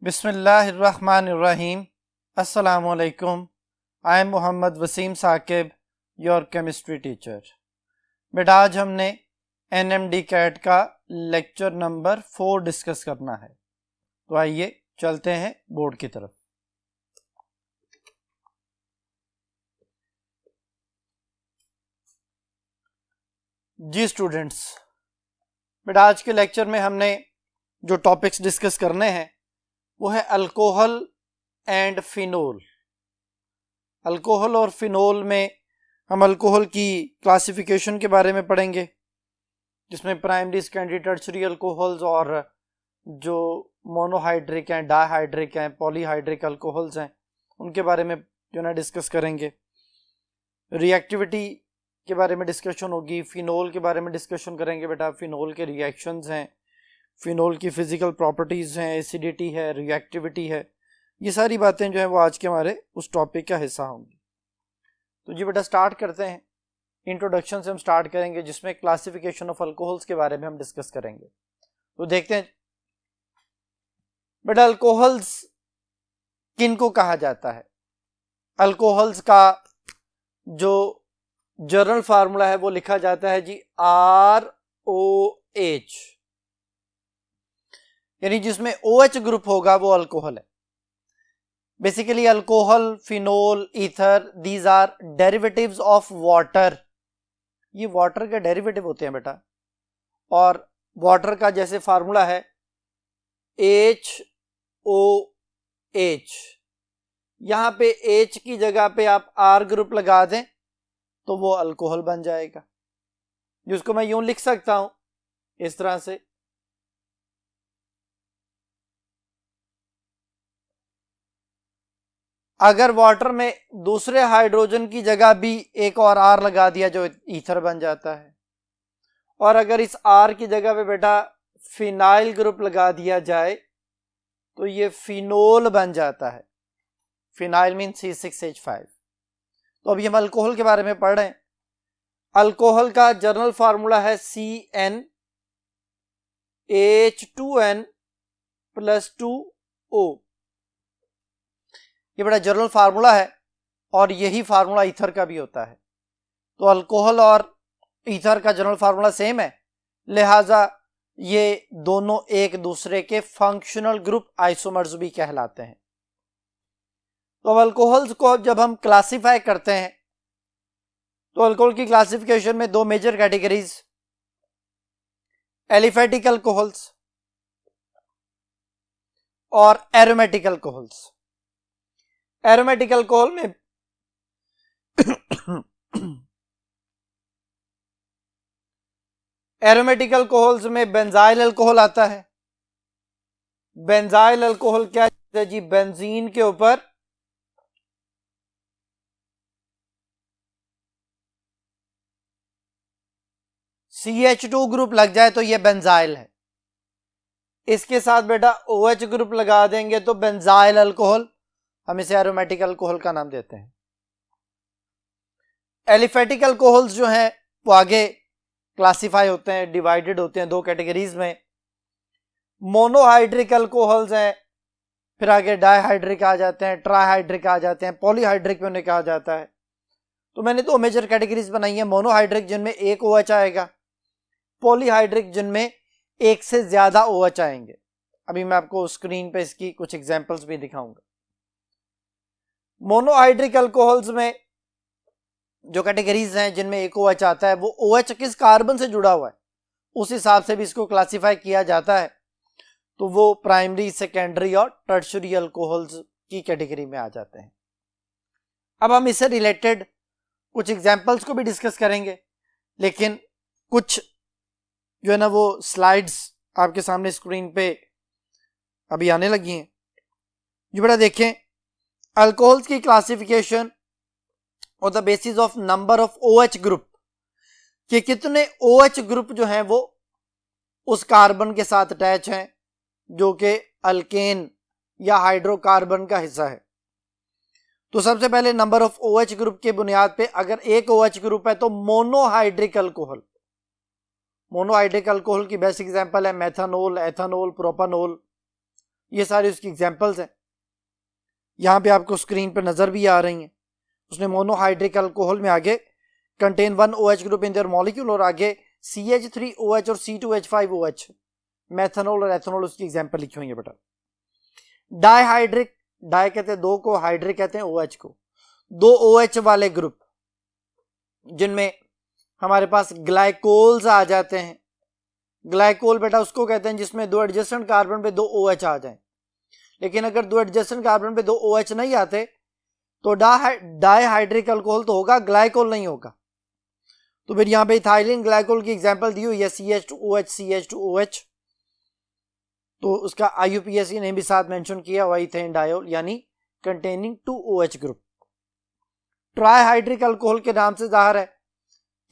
बिस्मिल्लाहिर्रहमानिर्रहीम। अस्सलामुअलैकुम। I am Mohammad Wasim Saqib, your chemistry teacher. बेटा आज हमने एनएमडी कैट का लेक्चर नंबर 4 डिस्कस करना है, तो आइए चलते हैं बोर्ड की तरफ। जी स्टूडेंट्स, बेटा आज के लेक्चर में हमने जो टॉपिक्स डिस्कस करने हैं वो है अल्कोहल एंड फिनोल। अल्कोहल और फिनोल में हम अल्कोहल की क्लासिफिकेशन के बारे में पढ़ेंगे, जिसमें प्राइमरी सेकेंडरी टर्शरी अल्कोहल्स और जो मोनोहाइड्रिक हैं, डाइहाइड्रिक हैं, पॉलीहाइड्रिक अल्कोहल्स हैं, उनके बारे में जो ना डिस्कस करेंगे। रिएक्टिविटी के बारे में डिस्कशन होगी। फिनोल के बारे में डिस्कशन करेंगे बेटा। फिनोल के रिएक्शंस हैं, फिनोल की फिजिकल प्रॉपर्टीज़ हैं, एसिडिटी है, रिएक्टिविटी है, ये सारी बातें जो है वो आज के हमारे उस टॉपिक का हिस्सा होंगी। तो जी बेटा स्टार्ट करते हैं। इंट्रोडक्शन से हम स्टार्ट करेंगे, जिसमें क्लासिफिकेशन ऑफ अल्कोहल्स के बारे में हम डिस्कस करेंगे। तो देखते हैं बेटा अल्कोहल्स किन को कहा जाता है। अल्कोहल्स का जो जर्नल फार्मूला है वो लिखा जाता है जी ROH, यानी जिसमें OH ग्रुप होगा वो अल्कोहल है। Basically alcohol, phenol, ether, these are derivatives of water. ये वाटर के डेरिवेटिव होते हैं बेटा। और वाटर का जैसे फार्मूला है HOH, यहां पे H की जगह पे आप R ग्रुप लगा दें तो वो अल्कोहल बन जाएगा, जिसको मैं यूं लिख सकता हूं इस तरह से। अगर वाटर में दूसरे हाइड्रोजन की जगह भी एक और R लगा दिया जो ईथर बन जाता है, और अगर इस R की जगह पे बेटा फिनाइल ग्रुप लगा दिया जाए तो ये फिनोल बन जाता है। Phenyl mean C6H5। तो अभी हम अल्कोहल के बारे में पढ़ रहे हैं। अल्कोहल का जर्नल फार्मूला है CnH2n+2O। ये बड़ा जर्नल फार्मूला है और यही फार्मूला ईथर का भी होता है। तो अल्कोहल और ईथर का जर्नल फार्मूला सेम है, लिहाजा ये दोनों एक दूसरे के फंक्शनल ग्रुप आइसोमर्स भी कहलाते हैं। तो अब अल्कोहल्स को जब हम क्लासिफाई करते हैं तो अल्कोहल की क्लासिफिकेशन में दो मेजर कैटेगरीज, एलिफेटिक अल्कोहल्स और एरोमेटिक अल्कोहल्स। एरोमेटिक अल्कोहल में एरोमेटिक अल्कोहल्स में बेंजाइल अल्कोहल आता है। बेंजाइल अल्कोहल क्या है जी? बेंजीन के ऊपर CH2 ग्रुप लग जाए तो यह बेंजाइल है। इसके साथ बेटा OH ग्रुप लगा देंगे तो बेंजाइल अल्कोहल, हम इसे एरोमेटिक अल्कोहल का नाम देते हैं। एलिफेटिक अल्कोहल्स जो हैं वो आगे क्लासिफाई होते हैं, डिवाइडेड होते हैं दो कैटेगरीज में। मोनोहाइड्रिक अल्कोहल्स हैं, फिर आगे डाइहाइड्रिक आ जाते हैं, ट्राइहाइड्रिक आ जाते हैं, पॉलीहाइड्रिक में उन्हें कहा जाता है। तो मैंने दो मेजर कैटेगरीज बनाई है, मोनोहाइड्रिक जिनमें एक OH आएगा, पॉलीहाइड्रिक जिनमें एक से ज्यादा OH आएंगे। अभी मैं आपको स्क्रीन पे इसकी कुछ एग्जांपल्स भी दिखाऊंगा। मोनोहाइड्रिक अल्कोहल्स में जो कैटेगरीज हैं जिनमें एक OH आता है, वो OH किस कार्बन से जुड़ा हुआ है उस हिसाब से भी इसको क्लासिफाई किया जाता है। तो वो प्राइमरी, सेकेंडरी और टर्शरी अल्कोहल्स की कैटेगरी में आ जाते हैं। अब हम इससे रिलेटेड कुछ एग्जांपल्स को भी डिस्कस करेंगे, लेकिन कुछ जो है ना वो स्लाइड्स आपके सामने स्क्रीन पे अभी आने लगी हैं। ये बड़ा देखें, अल्कोहल्स की क्लासिफिकेशन और the basis of number of OH group, कि कितने OH ग्रुप जो हैं वो उस कार्बन के साथ अटैच हैं जो कि अल्केन या हाइड्रोकार्बन का हिस्सा है। तो सबसे पहले नंबर ऑफ OH ग्रुप के बुनियाद पे अगर एक OH ग्रुप है तो मोनोहाइड्रिक अल्कोहल। मोनोहाइड्रिक अल्कोहल की बेस्ट एग्जांपल है मेथनॉल, एथेनॉल, प्रोपेनॉल। ये सारी उसकी एग्जांपल्स हैं, यहाँ पे आपको स्क्रीन पर नजर भी आ रही हैं। उसने मोनोहाइड्रिक अल्कोहल में आगे contain 1 OH group in their molecule और आगे CH3OH और C2H5OH मेथनॉल और एथेनॉल उसकी एग्जांपल लिखी हुई है बेटा। डाइहाइड्रिक, डाई कहते हैं दो को, हाइड्रिक कहते हैं OH को, दो OH वाले ग्रुप जिनमें हमारे पास ग्लाइकोल्स आ जाते हैं। ग्लाइकोल बेटा उसको कहते हैं जिसमें दो एडजेसेंट कार्बन पे दो OH आ जाएं, लेकिन अगर दो एडजेसेंट कार्बन पे दो OH नहीं आते तो डाइहाइड्रिक अल्कोहल तो होगा, ग्लाइकोल नहीं होगा। तो फिर यहाँ पे इथाइलिन ग्लाइकोल की एग्जांपल दी हुई है CH2OH CH2OH, तो उसका IUPAC ने भी साथ मेंशन किया हुआ इथेन डायोल यानी containing 2 OH group. Trihydric alcohol के नाम से जाहिर है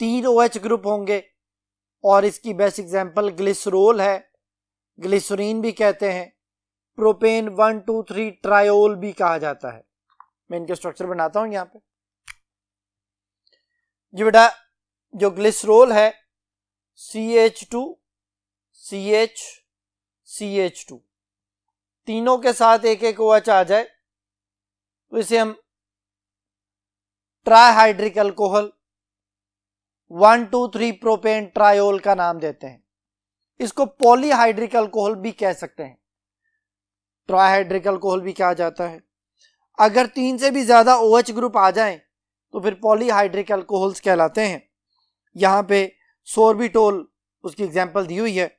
3 OH ग्रुप होंगे और इसकी बेस्ट एग्जांपल ग्लिसरोल है, ग्लिसरीन भी कहते हैं, प्रोपेन 1 2 3 ट्रायोल भी कहा जाता है। मैं इनके स्ट्रक्चर बनाता हूं यहाँ पे। जी बेटा जो ग्लिसरोल है CH2 CH CH2 तीनों के साथ एक एक OH आ जाए तो इसे हम ट्राइहाइड्रिक अल्कोहल 1 2 3 प्रोपेन ट्रायोल का नाम देते हैं। इसको पॉलीहाइड्रिक अल्कोहल भी कह सकते हैं, ट्राइहाइड्रिक अल्कोहल भी कहा जाता है। अगर 3 से भी ज्यादा OH ग्रुप आ जाएं तो फिर पॉलीहाइड्रिक अल्कोहल्स कहलाते हैं। यहाँ पे सोर्बिटोल उसकी एग्जांपल दी हुई है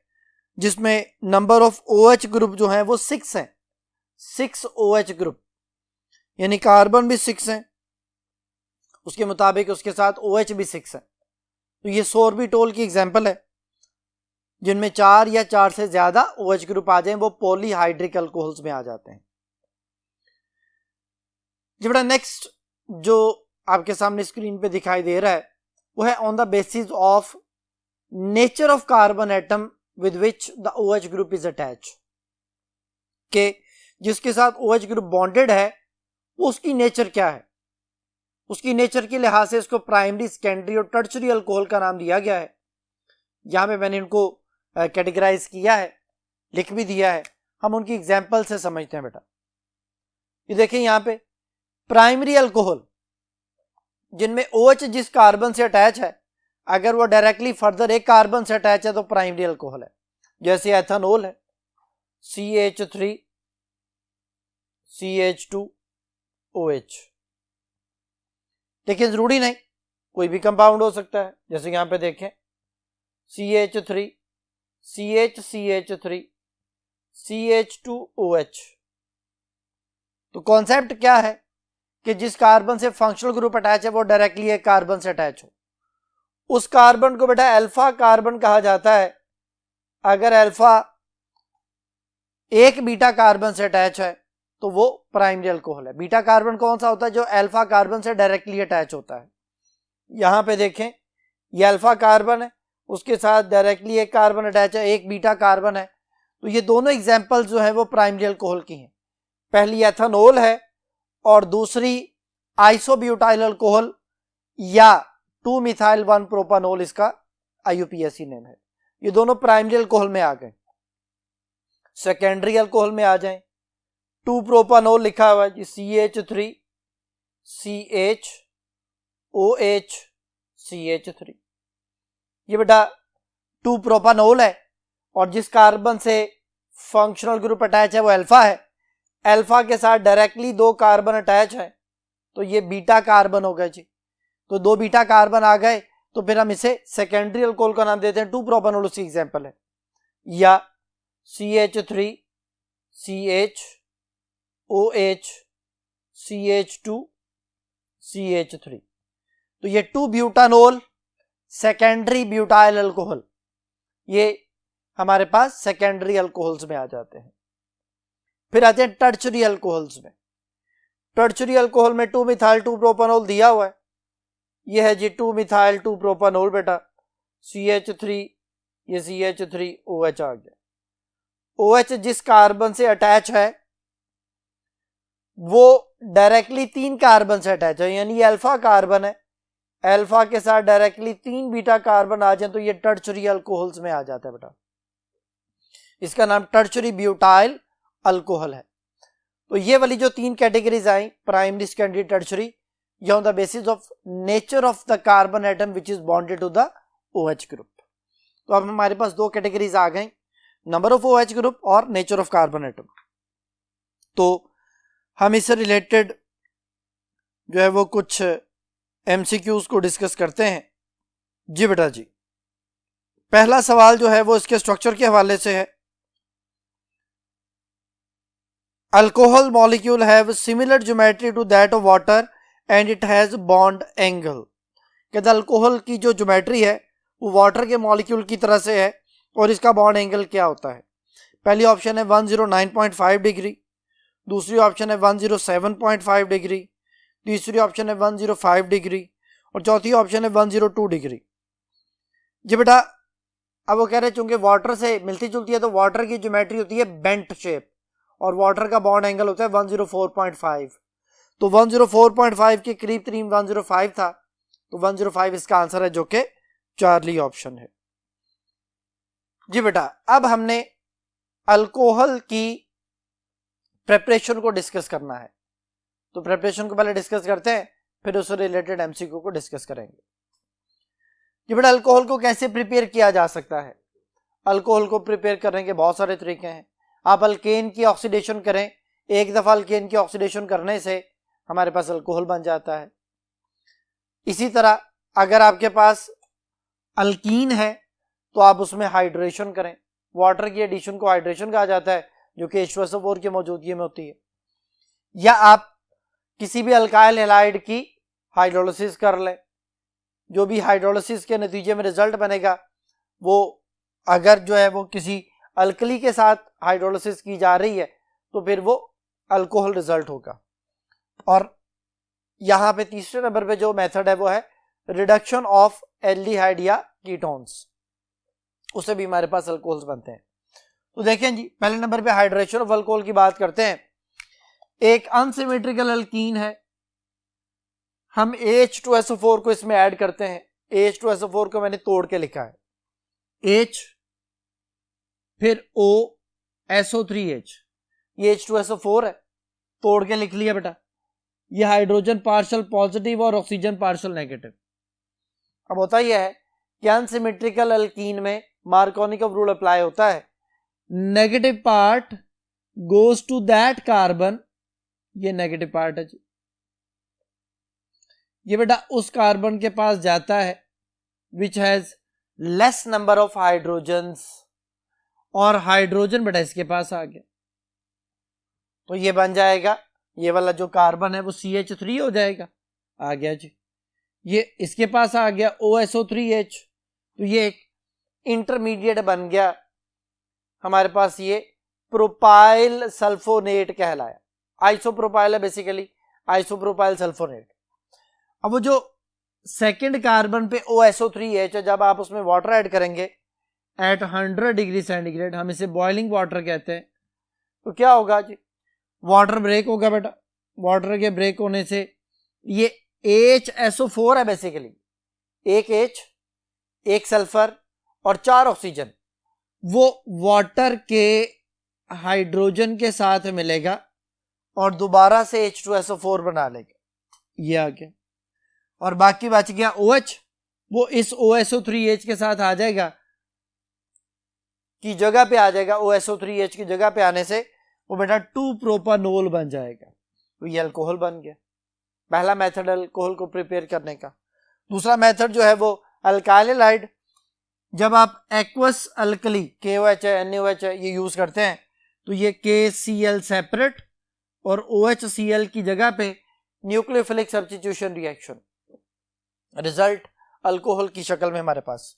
जिसमें नंबर ऑफ OH ग्रुप जो है वो 6 है, 6 OH ग्रुप यानी कार्बन भी 6 है, उसके मुताबिक उसके साथ OH भी 6 है। तो ये सोर्बिटोल की एग्जांपल है जिनमें 4 या 4 से ज्यादा OH ग्रुप आ जाएं वो पॉलीहाइड्रिक अल्कोहल्स में आ जाते हैं। जी बेटा नेक्स्ट जो आपके सामने स्क्रीन पे दिखाई दे रहा है वो है on the basis of nature of carbon atom with which the OH group is attach, के जिसके साथ OH ग्रुप बॉन्डेड है वो उसकी नेचर क्या है। उसकी नेचर के लिहाज से इसको प्राइमरी, सेकेंडरी और टर्शरी अल्कोहल का नाम दिया गया है। यहां पे मैंने इनको कैटेगराइज किया है, लिख भी दिया है, हम उनकी एग्जांपल से समझते हैं बेटा। ये देखें यहाँ पे प्राइमरी अल्कोहल जिनमें OH जिस कार्बन से अटैच है अगर वो डायरेक्टली फर्दर एक कार्बन से अटैच है तो प्राइमरी अल्कोहल है। जैसे एथेनॉल है CH3 CH2OH, लेकिन जरूरी नहीं कोई भी कंपाउंड हो सकता है। जैसे यहां पे देखें CH3 CH3 CH2OH। तो कॉन्सेप्ट क्या है कि जिस कार्बन से फंक्शनल ग्रुप अटैच है वो डायरेक्टली एक कार्बन से अटैच हो, उस कार्बन को बेटा अल्फा कार्बन कहा जाता है। अगर अल्फा एक बीटा कार्बन से अटैच है तो वो प्राइमरी अल्कोहल है। बीटा कार्बन कौन सा होता है? जो अल्फा कार्बन से डायरेक्टली अटैच होता है। यहां पे देखें ये अल्फा कार्बन है, उसके साथ डायरेक्टली एक कार्बन अटैच है, एक बीटा कार्बन है। तो ये दोनों एग्जांपल्स जो है वो प्राइमरी अल्कोहल की हैं। पहली एथेनॉल है और दूसरी आइसोब्यूटाइल अल्कोहल या 2 मिथाइल 1 प्रोपानोल, इसका IUPAC नेम है। ये दोनों प्राइमरी अल्कोहल में आ गए। सेकेंडरी अल्कोहल में आ जाएं 2 प्रोपानोल लिखा हुआ है CH3 CHOH CH3। ये बेटा 2 प्रोपानोल है और जिस कार्बन से फंक्शनल ग्रुप अटैच है वो अल्फा है। अल्फा के साथ डायरेक्टली 2 कार्बन अटैच है तो ये बीटा कार्बन हो गए जी। तो 2 बीटा कार्बन आ गए तो फिर हम इसे सेकेंडरी अल्कोहल का नाम देते हैं। 2 प्रोपानोल उसकी एग्जांपल है। या CH3 CHOH CH2 CH3। तो ये 2 ब्यूटानोल सेकेंडरी ब्यूटाइल अल्कोहल, ये हमारे पास सेकेंडरी अल्कोहल्स में आ जाते हैं। फिर आते हैं टर्शरी अल्कोहल्स में। टर्शरी अल्कोहल में 2 मिथाइल 2 प्रोपानोल दिया हुआ है। ये है जी 2 मिथाइल 2 प्रोपानोल बेटा CH3, ये CH3OH आ गया। OH जिस कार्बन से अटैच है वो डायरेक्टली 3 कार्बन से अटैच है, यानी ये अल्फा कार्बन है। अल्फा के साथ डायरेक्टली 3 बीटा कार्बन आ जाए तो ये टर्शरी अल्कोहल्स में आ जाता है बेटा। इसका नाम टर्शरी ब्यूटाइल अल्कोहल है। तो ये वाली जो 3 कैटेगरीज आई, प्राइमरी, सेकेंडरी, टर्शरी, ये on the basis of nature of the carbon atom which is bonded to the OH group. तो अब हमारे पास 2 कैटेगरीज आ गई, नंबर ऑफ OH ग्रुप और नेचर ऑफ कार्बन एटम। तो हम इससे रिलेटेड जो है वो कुछ MCQs को डिस्कस करते हैं। जी बेटा जी, पहला सवाल जो है वो इसके स्ट्रक्चर के हवाले से है। Alcohol molecule have similar geometry to that of water and it has bond angle. कहते अल्कोहल की जो ज्योमेट्री है वो वाटर के मॉलिक्यूल की तरह से है और इसका बॉन्ड एंगल क्या होता है। पहली ऑप्शन है 109.5 डिग्री, दूसरी ऑप्शन है 107.5 डिग्री, तीसरी ऑप्शन है 105 डिग्री और चौथी ऑप्शन है 102 डिग्री। जी बेटा, अब वो कह रहे चूंकि वाटर से मिलती जुलती है तो वाटर की ज्योमेट्री होती है बेंट शेप और वाटर का बॉन्ड एंगल होता है 104.5। तो 104.5 के करीब करीब 105 था, तो 105 इसका आंसर है, जो कि चार्ली ऑप्शन है। जी बेटा, अब हमने अल्कोहल की प्रेपरेशन को डिस्कस करना है। तो प्रेपरेशन को पहले डिस्कस करते हैं, फिर उससे रिलेटेड MCQ को डिस्कस करेंगे। जी बेटा, अल्कोहल को कैसे प्रिपेयर किया जा सकता है? अल्कोहल को प्रिपेयर करने के बहुत सारे तरीके हैं। आप अल्केन की ऑक्सीडेशन करें, एक दफा अल्केन की ऑक्सीडेशन करने से हमारे पास अल्कोहल बन जाता है। इसी तरह अगर आपके पास अल्कीन है तो आप उसमें हाइड्रेशन करें, वाटर की एडिशन को हाइड्रेशन कहा जाता है, जो कि H2SO4 की मौजूदगी में होती है। या आप किसी भी अल्काइल हैलाइड की हाइड्रोलिसिस कर लें, जो भी हाइड्रोलिसिस के नतीजे में रिजल्ट बनेगा वो अगर जो है वो किसी अल्कली के साथ हाइड्रोलिसिस की जा रही है तो फिर वो अल्कोहल रिजल्ट होगा। और यहाँ पे तीसरे नंबर पे जो मेथड है वो है रिडक्शन ऑफ एल्डिहाइड या कीटोन्स, उससे भी हमारे पास अल्कोहल्स बनते हैं। तो देखें जी, पहले नंबर पे हाइड्रेशन ऑफ अल्कोहल की बात करते हैं। एक अनसिमेट्रिकल अल्कीन है, हम H2SO4 को इसमें ऐड करते हैं। H2SO4 को मैंने तोड़ के लिखा है, H फिर O SO3H, ये H2SO4 है, तोड़ के लिख लिया बेटा। ये हाइड्रोजन पार्शियल पॉजिटिव और ऑक्सीजन पार्शियल नेगेटिव। अब होता यह है कि अनसिमेट्रिकल अल्कीन में मार्कोनिकॉफ रूल अप्लाई होता है, negative part goes to that carbon, ये नेगेटिव पार्ट है जी, ये बेटा उस कार्बन के पास जाता है which has less number of hydrogens, और हाइड्रोजन बेटा इसके पास आ गया, तो ये बन जाएगा, ये वाला जो कार्बन है वो CH3 हो जाएगा, आ गया जी। ये इसके पास आ गया OSO3H, तो ये एक इंटरमीडिएट बन गया हमारे पास, ये प्रोपाइल सल्फोनेट कहलाया। आइसोप्रोपाइल है बेसिकली, आइसोप्रोपाइल सल्फोनेट। अब वो जो सेकंड कार्बन पे OSO3H है, जब आप उसमें वाटर ऐड करेंगे एट 100 डिग्री सेंटीग्रेड, हम इसे बॉइलिंग वाटर कहते हैं, तो क्या होगा जी, वाटर ब्रेक होगा बेटा। वाटर के ब्रेक होने से ये HSO4 है बेसिकली, एक H, एक सल्फर और 4 ऑक्सीजन, वो वाटर के हाइड्रोजन के साथ मिलेगा और दोबारा से H2SO4 बना लेगा, ये आ गया। और बाकी बच गया OH, वो इस OSO3H के साथ आ जाएगा, की जगह पे आ जाएगा, OSO3H की जगह पे आने से वो बेटा 2 प्रोपानोल बन जाएगा, तो ये अल्कोहल बन गया। पहला मेथड अल्कोहल को प्रिपेयर करने का। दूसरा मेथड जो है वो अल्काइल हैलाइड, जब आप एक्वस अल्कली KOH है, NaOH है, ये यूज करते हैं, तो ये KCl सेपरेट और OHCl की जगह पे nucleophilic substitution reaction, result alcohol की शक्ल में हमारे पास।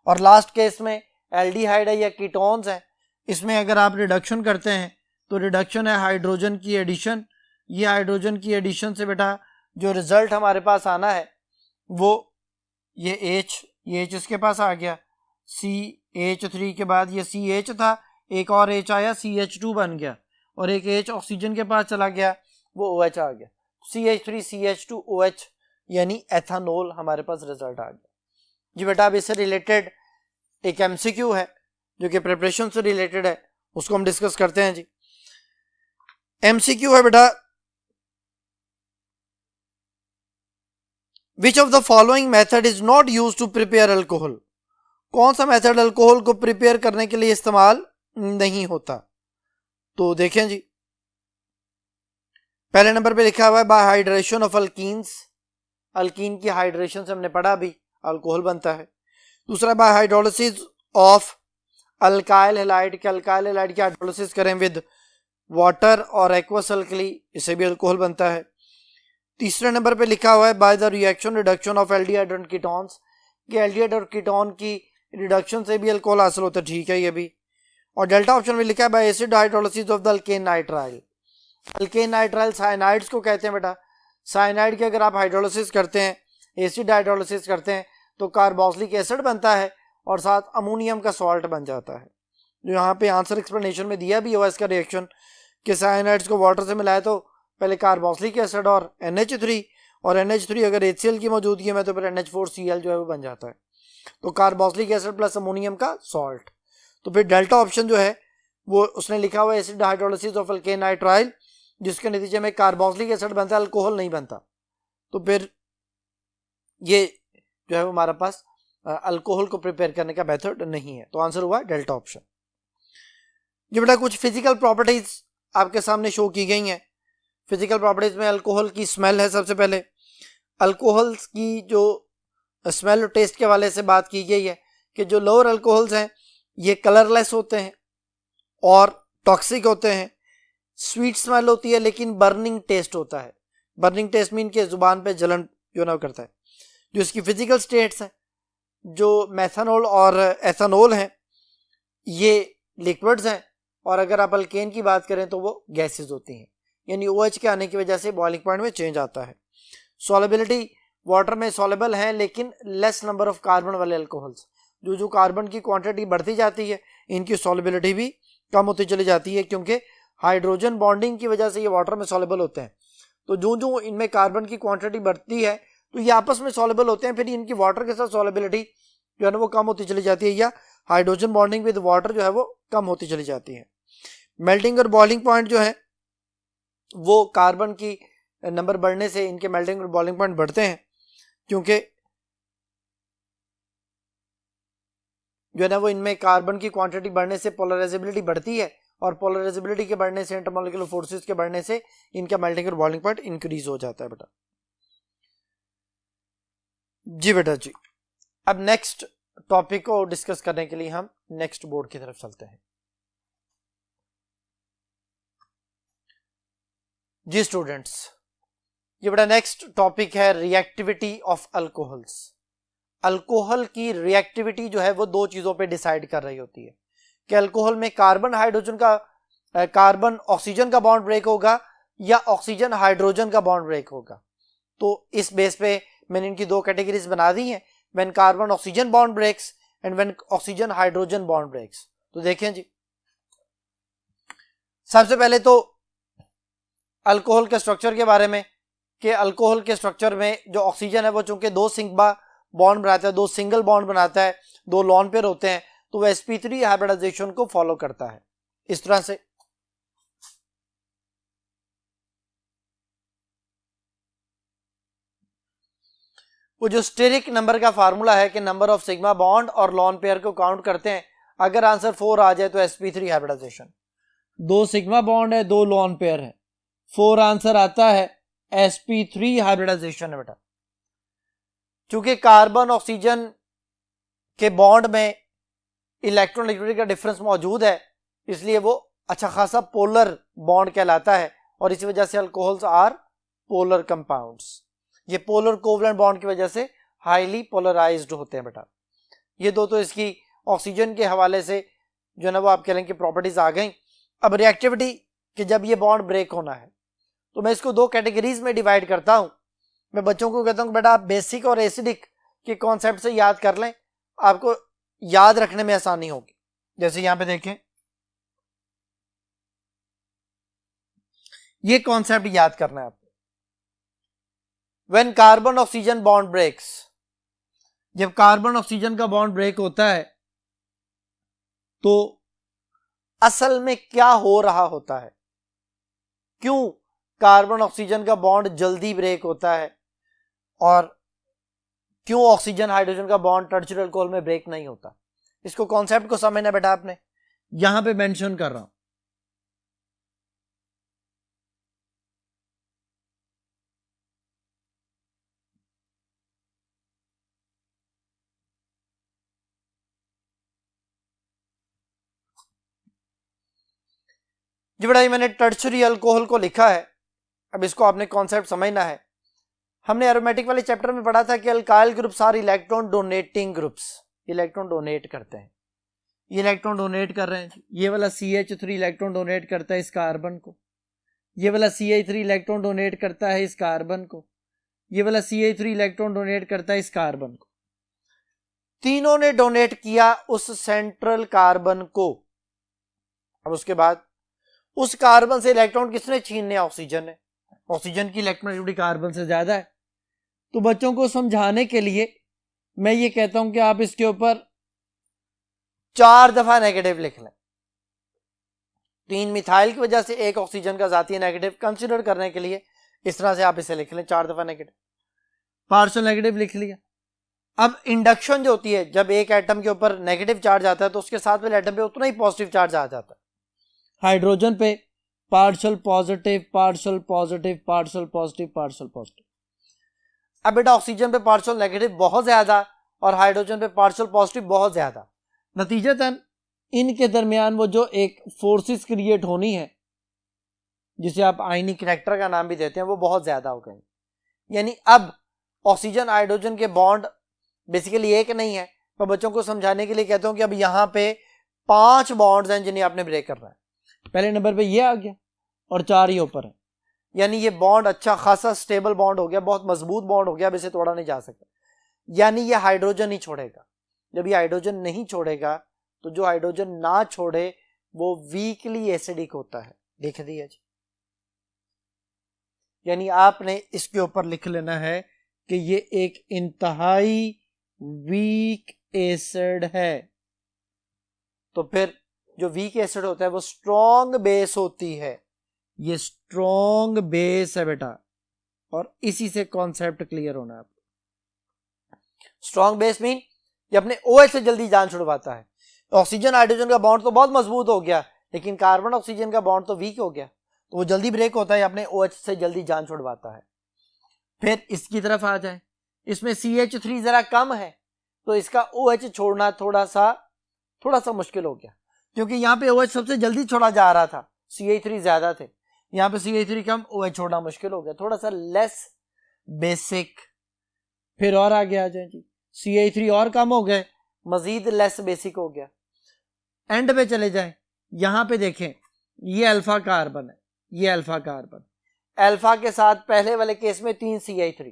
और लास्ट केस में एल्डिहाइड है या कीटोन्स है, इसमें अगर आप रिडक्शन करते हैं तो रिडक्शन है हाइड्रोजन की एडिशन, ये हाइड्रोजन की एडिशन से बेटा जो रिजल्ट हमारे पास आना है वो ये H इसके पास आ गया, CH3 के बाद ये CH था, एक और H आया, CH2 बन गया, और एक H ऑक्सीजन के पास चला गया, वो OH आ गया, CH3 CH2 OH यानी एथानोल हमारे पास रिजल्ट आ गया। जी बेटा, अब इससे रिलेटेड एक MCQ है जो कि प्रिपरेशन से रिलेटेड है, उसको हम डिस्कस करते हैं जी। एमसीक्यू है बेटा, which of the following method is not use to prepare alcohol? कौन सा मेथड अल्कोहल को प्रिपेयर करने के लिए इस्तेमाल नहीं होता? तो देखें जी, पहले नंबर पे लिखा हुआ है bye hydration of alkenes, alkyne की हाइड्रेशन से हमने पढ़ा अभी अल्कोहल बनता है। दूसरा bye hydrolysis of alkyl halide, के अल्काइल हैलाइड की हाइड्रोलिसिस करें विद वाटर और एक्वस अल्कली, इससे भी अल्कोहल बनता है। तीसरे नंबर पे लिखा हुआ है by the reaction reduction of aldehyde और कीटोन्स, कि एल्डिहाइड और कीटोन की रिडक्शन से भी अल्कोहल हासिल होता है, ठीक है ये भी। और डेल्टा ऑप्शन में लिखा है bye acid hydrolysis of the alkane nitrile, alkane nitrile cyanides को कहते हैं बेटा। साइनाइड की अगर आप हाइड्रोलिसिस करते हैं, एसिड हाइड्रोलिसिस करते हैं तो कार्बोक्सिलिक एसिड बनता है और साथ अमोनियम का सॉल्ट बन जाता है। जो यहाँ पे आंसर एक्सप्लेनेशन में दिया भी हुआ इसका रिएक्शन कि साइनाइड्स को वाटर से मिलाए तो पहले कार्बोक्सिलिक एसिड और NH3, और NH3 अगर HCl की मौजूदगी में तो फिर NH4Cl जो है वो बन जाता है, तो कार्बोक्सिलिक एसिड प्लस अमोनियम का सॉल्ट। तो फिर डेल्टा ऑप्शन जो है वो उसने लिखा हुआ है acid hydrolysis of alkane nitrile, जिसके नतीजे में कार्बोक्सिलिक एसिड बनता है, अल्कोहल नहीं बनता। तो फिर ये जो है वो हमारे पास अल्कोहल को प्रिपेयर करने का मेथड नहीं है, तो आंसर हुआ डेल्टा ऑप्शन। ये बेटा कुछ फिजिकल प्रॉपर्टीज आपके सामने शो की गई हैं। फिजिकल प्रॉपर्टीज में अल्कोहल की स्मेल है। सबसे पहले अल्कोहल की जो स्मेल और टेस्ट के हवाले से बात की गई है कि जो लोअर अल्कोहल्स हैं ये कलरलेस होते हैं और टॉक्सिक होते हैं, स्वीट स्मेल होती है लेकिन बर्निंग टेस्ट होता है। बर्निंग टेस्ट मीन के जुबान पे जलन जो ना करता है। जो इसकी फिजिकल स्टेट्स हैं, जो मेथनॉल और एथेनॉल हैं ये लिक्विड्स हैं, और अगर आप अल्केन की बात करें तो वो गैसेस होती हैं, यानी OH के आने की वजह से बॉइलिंग पॉइंट में चेंज आता है। सॉलेबिलिटी वाटर में सॉलेबल है लेकिन लेस नंबर ऑफ कार्बन वाले अल्कोहल्स, जो कार्बन की क्वांटिटी बढ़ती जाती है इनकी सॉलेबिलिटी भी कम होती चली जाती है, क्योंकि हाइड्रोजन बॉन्डिंग की वजह से ये वाटर में सॉलेबल होते हैं। तो जो इनमें कार्बन की क्वांटिटी बढ़ती है तो ये आपस में सॉलेबल होते हैं, फिर इनकी वाटर के साथ सॉलेबिलिटी जो है ना वो कम होती चली जाती है, या हाइड्रोजन बॉन्डिंग विद वाटर जो है वो कम होती चली जाती है। मेल्टिंग और बॉइलिंग पॉइंट जो है वो कार्बन की नंबर बढ़ने से इनके मेल्टिंग और बॉइलिंग पॉइंट बढ़ते हैं, क्योंकि जो है ना वो इनमें कार्बन की क्वांटिटी बढ़ने से पोलराइजेबिलिटी बढ़ती है, और पोलराइजेबिलिटी के बढ़ने से इंटरमॉलिक्यूलर फोर्सेस के बढ़ने से इनका मेल्टिंग और बॉइलिंग पॉइंट इंक्रीज हो जाता है बेटा। जी बेटा जी, अब नेक्स्ट टॉपिक को डिस्कस करने के लिए हम नेक्स्ट बोर्ड की तरफ चलते हैं। जी स्टूडेंट्स, ये बेटा नेक्स्ट टॉपिक है रिएक्टिविटी ऑफ अल्कोहल्स। अल्कोहल की रिएक्टिविटी जो है वो दो चीजों पे डिसाइड कर रही होती है कि अल्कोहल में कार्बन ऑक्सीजन का बॉन्ड ब्रेक होगा या ऑक्सीजन हाइड्रोजन का बॉन्ड ब्रेक होगा। तो इस बेस पे मैंने इनकी दो कैटेगरीज बना दी हैं, when carbon oxygen bond breaks and when oxygen hydrogen bond breaks. तो देखें जी, सबसे पहले तो अल्कोहल के स्ट्रक्चर के बारे में कि अल्कोहल के स्ट्रक्चर में जो ऑक्सीजन है वो चूंकि दो सिग्मा बॉन्ड बनाता है, दो सिंगल बॉन्ड बनाता है, दो लॉन पेयर होते हैं, तो वह sp3 हाइब्रिडाइजेशन को फॉलो करता है इस तरह से। वो जो स्टेरिक नंबर का फार्मूला है कि नंबर ऑफ सिग्मा बॉन्ड और लॉन पेयर को काउंट करते हैं, अगर आंसर 4 आ जाए तो sp3 हाइब्रिडाइजेशन। दो सिग्मा बॉन्ड है, दो लॉन पेयर है, 4 आंसर आता है sp3 हाइब्रिडाइजेशन है बेटा। चूंकि कार्बन ऑक्सीजन के बॉन्ड में इलेक्ट्रॉननेगेटिविटी का डिफरेंस मौजूद है, इसलिए वो अच्छा खासा पोलर बॉन्ड कहलाता है, और इसी वजह से अल्कोहल्स आर पोलर कंपाउंड्स। ये पोलर कोवलेंट बॉन्ड की वजह से हाईली पोलराइज्ड होते हैं बेटा। ये दो तो इसकी ऑक्सीजन के हवाले से जो ना वो आप कह लेंगे प्रॉपर्टीज आ गई। अब रिएक्टिविटी कि जब ये बॉन्ड ब्रेक होना है तो मैं इसको दो कैटेगरीज में डिवाइड करता हूं। मैं बच्चों को कहता हूं बेटा आप बेसिक और एसिडिक के कॉन्सेप्ट से याद कर लें, आपको याद रखने में आसानी होगी। जैसे यहां पे देखें, ये कॉन्सेप्ट याद करना है आपको। When carbon oxygen bond breaks, जब कार्बन ऑक्सीजन का बॉन्ड ब्रेक होता है तो असल में क्या हो रहा होता है क्यों कार्बन ऑक्सीजन का बॉन्ड जल्दी ब्रेक होता है और क्यों ऑक्सीजन हाइड्रोजन का बॉन्ड टर्शियरी अल्कोहल में ब्रेक नहीं होता। इसको कॉन्सेप्ट को समझना बेटा आपने, यहां पे मेंशन कर रहा हूं। जी बेटा, मैंने टर्शियरी अल्कोहल को लिखा है, अब इसको आपने कॉन्सेप्ट समझना है। हमने एरोमेटिक वाले चैप्टर में पढ़ा था कि alkyl groups are electron donating groups, electron donate करते हैं, ये इलेक्ट्रॉन डोनेट कर रहे हैं। ये वाला CH3 इलेक्ट्रॉन डोनेट करता है इस कार्बन को, ये वाला CH3 इलेक्ट्रॉन डोनेट करता है इस कार्बन को, ये वाला CH3 इलेक्ट्रॉन डोनेट करता है इस कार्बन को। तीनों ने डोनेट किया उस सेंट्रल कार्बन को। अब उसके बाद उस कार्बन से इलेक्ट्रॉन किसने छीनने? ऑक्सीजन ने। ऑक्सीजन की इलेक्ट्रॉनिक कार्बन से ज्यादा है। तो बच्चों को समझाने के लिए मैं ये कहता हूं कि आप इसके ऊपर 4 दफा नेगेटिव लिख लें। 3 मिथाइल की वजह से 1 ऑक्सीजन का जाती नेगेटिव कंसिडर करने के लिए इस तरह से आप इसे लिख लें 4 दफा नेगेटिव, पार्शियल नेगेटिव लिख लिया। अब इंडक्शन जो होती है, जब एक एटम के ऊपर नेगेटिव चार्ज आता है तो उसके साथ वाले एटम पे उतना ही पॉजिटिव चार्ज आ जाता है। हाइड्रोजन पे partial positive, partial positive, partial positive, partial positive. अब बेटा ऑक्सीजन पे पार्शियल नेगेटिव बहुत ज्यादा और हाइड्रोजन पे पार्शियल पॉजिटिव बहुत ज्यादा, नतीजतन इनके दरमियान वो जो एक फोर्सेस क्रिएट होनी है, जिसे आप आयनिक रिएक्टर का नाम भी देते हैं, वो बहुत ज्यादा हो गई। यानी अब ऑक्सीजन हाइड्रोजन के बॉन्ड बेसिकली एक नहीं है, पर बच्चों को समझाने के लिए कहता हूं कि अब यहां पे 5 बॉन्ड्स हैं जिन्हें आपने ब्रेक करना है। पहले नंबर पे ये आ गया और 4 ही ऊपर है, यानी ये बॉन्ड अच्छा खासा स्टेबल बॉन्ड हो गया, बहुत मजबूत बॉन्ड हो गया, अब इसे तोड़ा नहीं जा सकता। यानी ये हाइड्रोजन ही छोड़ेगा। जब ये हाइड्रोजन नहीं छोड़ेगा तो जो हाइड्रोजन ना छोड़े वो वीकली एसिडिक होता है, लिख दिया जी। यानी आपने इसके ऊपर लिख लेना है कि ये एक इंतहाई वीक एसिड है। तो फिर जो वीक एसिड होता है वो स्ट्रॉन्ग बेस होती है, ये स्ट्रॉन्ग बेस है बेटा, और इसी से कॉन्सेप्ट क्लियर होना है आपको। स्ट्रॉन्ग बेस मीन ये अपने OH से जल्दी जान छुड़वाता है। ऑक्सीजन हाइड्रोजन का बॉन्ड तो बहुत मजबूत हो गया, लेकिन कार्बन ऑक्सीजन का बॉन्ड तो वीक हो गया, तो वो जल्दी ब्रेक होता है, अपने OH से जल्दी जान छुड़वाता है। फिर इसकी तरफ आ जाए, इसमें CH3 जरा कम है, तो इसका OH छोड़ना थोड़ा सा मुश्किल हो गया, क्योंकि यहाँ पे OH सबसे जल्दी छोड़ा जा रहा था, CH3 ज्यादा थे, यहाँ पे CH3 कम, OH छोड़ना मुश्किल हो गया, थोड़ा सा लेस बेसिक। फिर और आगे आ जाए जी, CH3 और कम हो गए, मजीद लेस बेसिक हो गया। एंड पे चले जाए, यहां पे देखें ये अल्फा कार्बन है, ये अल्फा कार्बन, अल्फा के साथ पहले वाले केस में 3 CH3,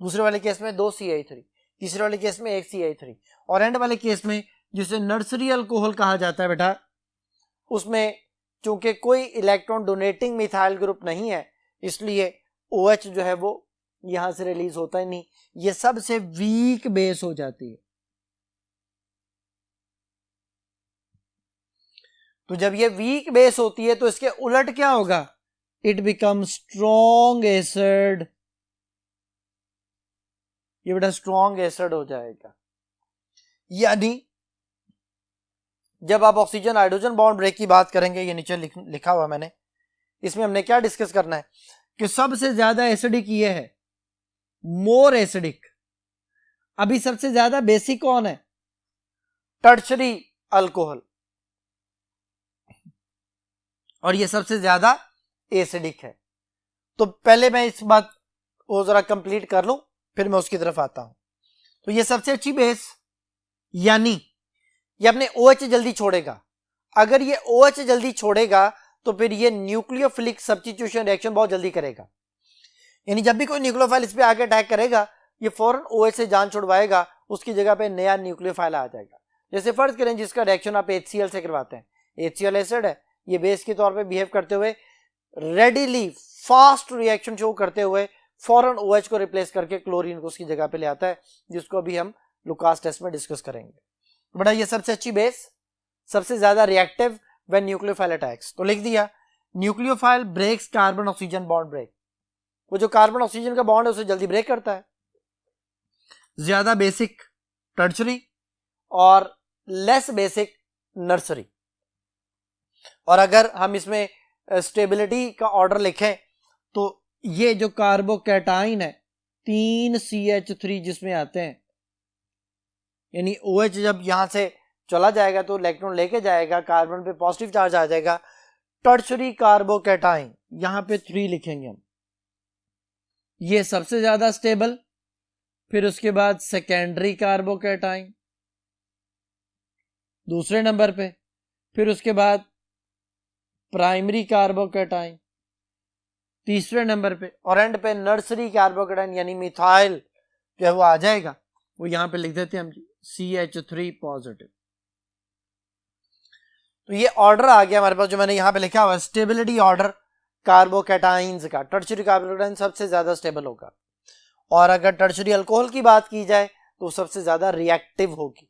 दूसरे वाले केस में 2 CH3, तीसरे वाले केस में 1 CH3, और एंड वाले केस में जिसे नर्सरी अल्कोहल कहा जाता है बेटा, उसमें चूंकि कोई इलेक्ट्रॉन डोनेटिंग मिथाइल ग्रुप नहीं है, इसलिए OH जो है वो यहां से रिलीज होता ही नहीं, ये सबसे वीक बेस हो जाती है। तो जब ये वीक बेस होती है तो इसके उलट क्या होगा? इट बिकम स्ट्रॉन्ग एसिड, ये बेटा स्ट्रॉन्ग एसिड हो जाएगा। यानी जब आप ऑक्सीजन हाइड्रोजन बॉन्ड ब्रेक की बात करेंगे, ये नीचे लिखा हुआ मैंने, इसमें हमने क्या डिस्कस करना है कि सबसे ज्यादा एसिडिक ये है, मोर एसिडिक। अभी सबसे ज्यादा बेसिक कौन है? टर्शरी अल्कोहल, और ये सबसे ज्यादा एसिडिक है। तो पहले मैं इस बात को जरा कंप्लीट कर लूं, फिर मैं उसकी तरफ आता हूं। तो ये सबसे अच्छी बेस, यानी ये अपने OH जल्दी छोड़ेगा। अगर ये OH जल्दी छोड़ेगा तो फिर ये न्यूक्लियोफिलिक सब्स्टिट्यूशन रिएक्शन बहुत जल्दी करेगा, यानी जब भी कोई न्यूक्लियोफाइल इस पे आके अटैक करेगा, ये फौरन OH से जान छुड़वाएगा, उसकी जगह पे नया न्यूक्लियोफाइल आ जाएगा। जैसे फर्ज करें जिसका रिएक्शन आप HCl से करवाते हैं, HCl एसिड है, ये बेस के तौर पे बिहेव करते हुए रेडिली फास्ट रिएक्शन शो करते हुए फौरन OH को रिप्लेस करके क्लोरीन को उसकी जगह पे ले आता है, जिसको अभी हम लुकास टेस्ट में डिस्कस करेंगे। बड़ा ये सबसे अच्छी बेस, सबसे ज्यादा रिएक्टिव व्हेन न्यूक्लियोफाइल अटैक्स, तो लिख दिया nucleophile breaks carbon oxygen bond break, वो जो कार्बन ऑक्सीजन का बॉन्ड है उसे जल्दी ब्रेक करता है। ज्यादा बेसिक टर्शरी और लेस बेसिक नर्सरी। और अगर हम इसमें स्टेबिलिटी का ऑर्डर लिखें तो ये जो कार्बोकैटाइन है 3 CH3 जिसमें आते हैं, यानी OH जब यहां से चला जाएगा तो इलेक्ट्रॉन लेके जाएगा, कार्बन पे पॉजिटिव चार्ज आ जाएगा, टर्शरी कार्बोकैटाइन यहां पे 3 लिखेंगे हम, ये सबसे ज्यादा स्टेबल। फिर उसके बाद सेकेंडरी कार्बोकैटाइन दूसरे नंबर पे, फिर उसके बाद प्राइमरी कार्बोकैटाइन तीसरे नंबर पे, और एंड पे नर्सरी कार्बोकैटाइन यानी मिथाइल जो है वो आ जाएगा, वो यहां पे लिख देते हैं हम CH3 पॉजिटिव। तो ये ऑर्डर आ गया हमारे पास जो मैंने यहां पे लिखा हुआ है, स्टेबिलिटी ऑर्डर कार्बोकैटाइंस का। टर्शरी कार्बोकैटाइन सबसे ज्यादा स्टेबल होगा, और अगर टर्शरी अल्कोहल की बात की जाए तो सबसे ज्यादा रिएक्टिव होगी।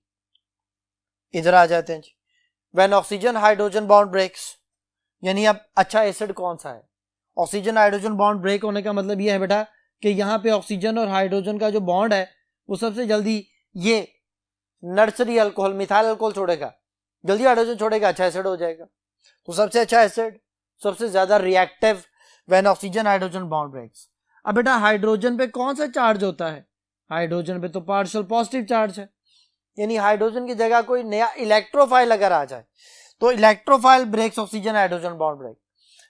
इधर आ जाते हैं जी। When oxygen hydrogen bond breaks, यानी अब अच्छा एसिड कौन सा है? ऑक्सीजन हाइड्रोजन बॉन्ड ब्रेक होने का मतलब ये है बेटा कि यहाँ पे ऑक्सीजन और हाइड्रोजन का जो बॉन्ड है वो सबसे जल्दी ये नर्सरी अल्कोहल मिथाइल अल्कोहल छोड़ेगा, जल्दी हाइड्रोजन छोड़ेगा, अच्छा एसिड हो जाएगा। तो सबसे अच्छा एसिड, सबसे ज्यादा reactive when oxygen hydrogen bond breaks. अब बेटा हाइड्रोजन पे कौन सा चार्ज होता है? हाइड्रोजन पे तो पार्शियल पॉजिटिव चार्ज है, यानी हाइड्रोजन की जगह कोई नया इलेक्ट्रोफाइल अगर आ जाए तो electrophile breaks oxygen hydrogen bond break,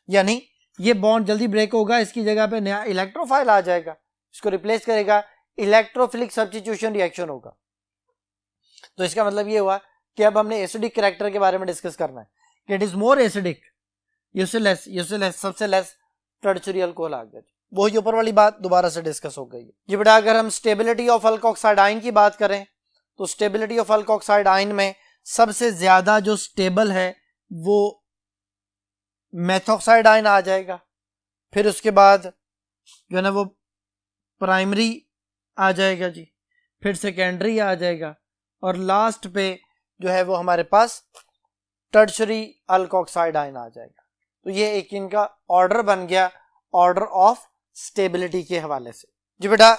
यानी ये बॉन्ड जल्दी ब्रेक होगा, इसकी जगह पे नया इलेक्ट्रोफाइल आ जाएगा, इसको रिप्लेस करेगा, इलेक्ट्रोफिलिक सब्स्टिट्यूशन रिएक्शन होगा। तो इसका मतलब ये हुआ कि अब हमने एसिडिक कैरेक्टर के बारे में डिस्कस करना है कि इट इज मोर एसिडिक, यूसेलेस सबसे लेस टर्शरी अल्कोहल आ गया। वही ऊपर वाली बात दोबारा से डिस्कस हो गई है जी बेटा। अगर हम स्टेबिलिटी ऑफ अल्कोक्साइड आयन की बात करें तो स्टेबिलिटी ऑफ अल्कोक्साइड आयन में सबसे ज्यादा जो स्टेबल है वो मेथॉक्साइड आयन आ जाएगा, फिर उसके बाद जो है ना वो प्राइमरी आ जाएगा जी, फिर सेकेंडरी आ जाएगा, और लास्ट पे जो है वो हमारे पास टर्शरी अल्कोक्साइड आयन आ जाएगा। तो ये एक इनका ऑर्डर बन गया, ऑर्डर ऑफ स्टेबिलिटी के हवाले से जी बेटा।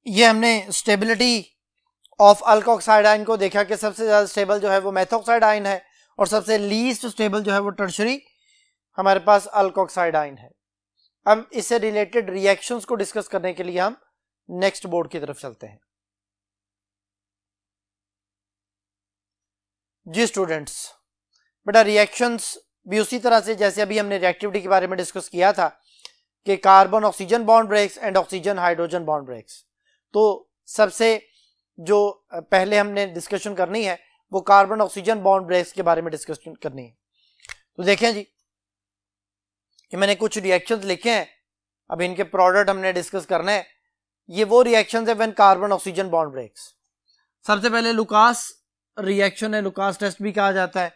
ये हमने स्टेबिलिटी ऑफ अल्कोक्साइड आयन को देखा कि सबसे ज्यादा स्टेबल जो है वो मेथॉक्साइड आयन है, और सबसे लीस्ट स्टेबल जो है वो टर्शरी हमारे पास अल्कोक्साइड आयन है। अब इससे रिलेटेड रिएक्शंस को डिस्कस करने के लिए हम नेक्स्ट बोर्ड की तरफ चलते हैं जी स्टूडेंट्स। बेटा रिएक्शंस भी उसी तरह से जैसे अभी हमने रिएक्टिविटी के बारे में डिस्कस किया था कि carbon oxygen bond breaks and oxygen hydrogen bond breaks. तो सबसे जो पहले हमने डिस्कशन करनी है वो कार्बन ऑक्सीजन बॉन्ड ब्रेक्स के बारे में डिस्कशन करनी है। तो देखें जी कि मैंने कुछ रिएक्शंस लिखे हैं, अब इनके प्रोडक्ट हमने डिस्कस करने हैं। ये वो रिएक्शंस है when carbon oxygen bond breaks. सबसे पहले लुकास रिएक्शन है, लुकास टेस्ट भी कहा जाता है।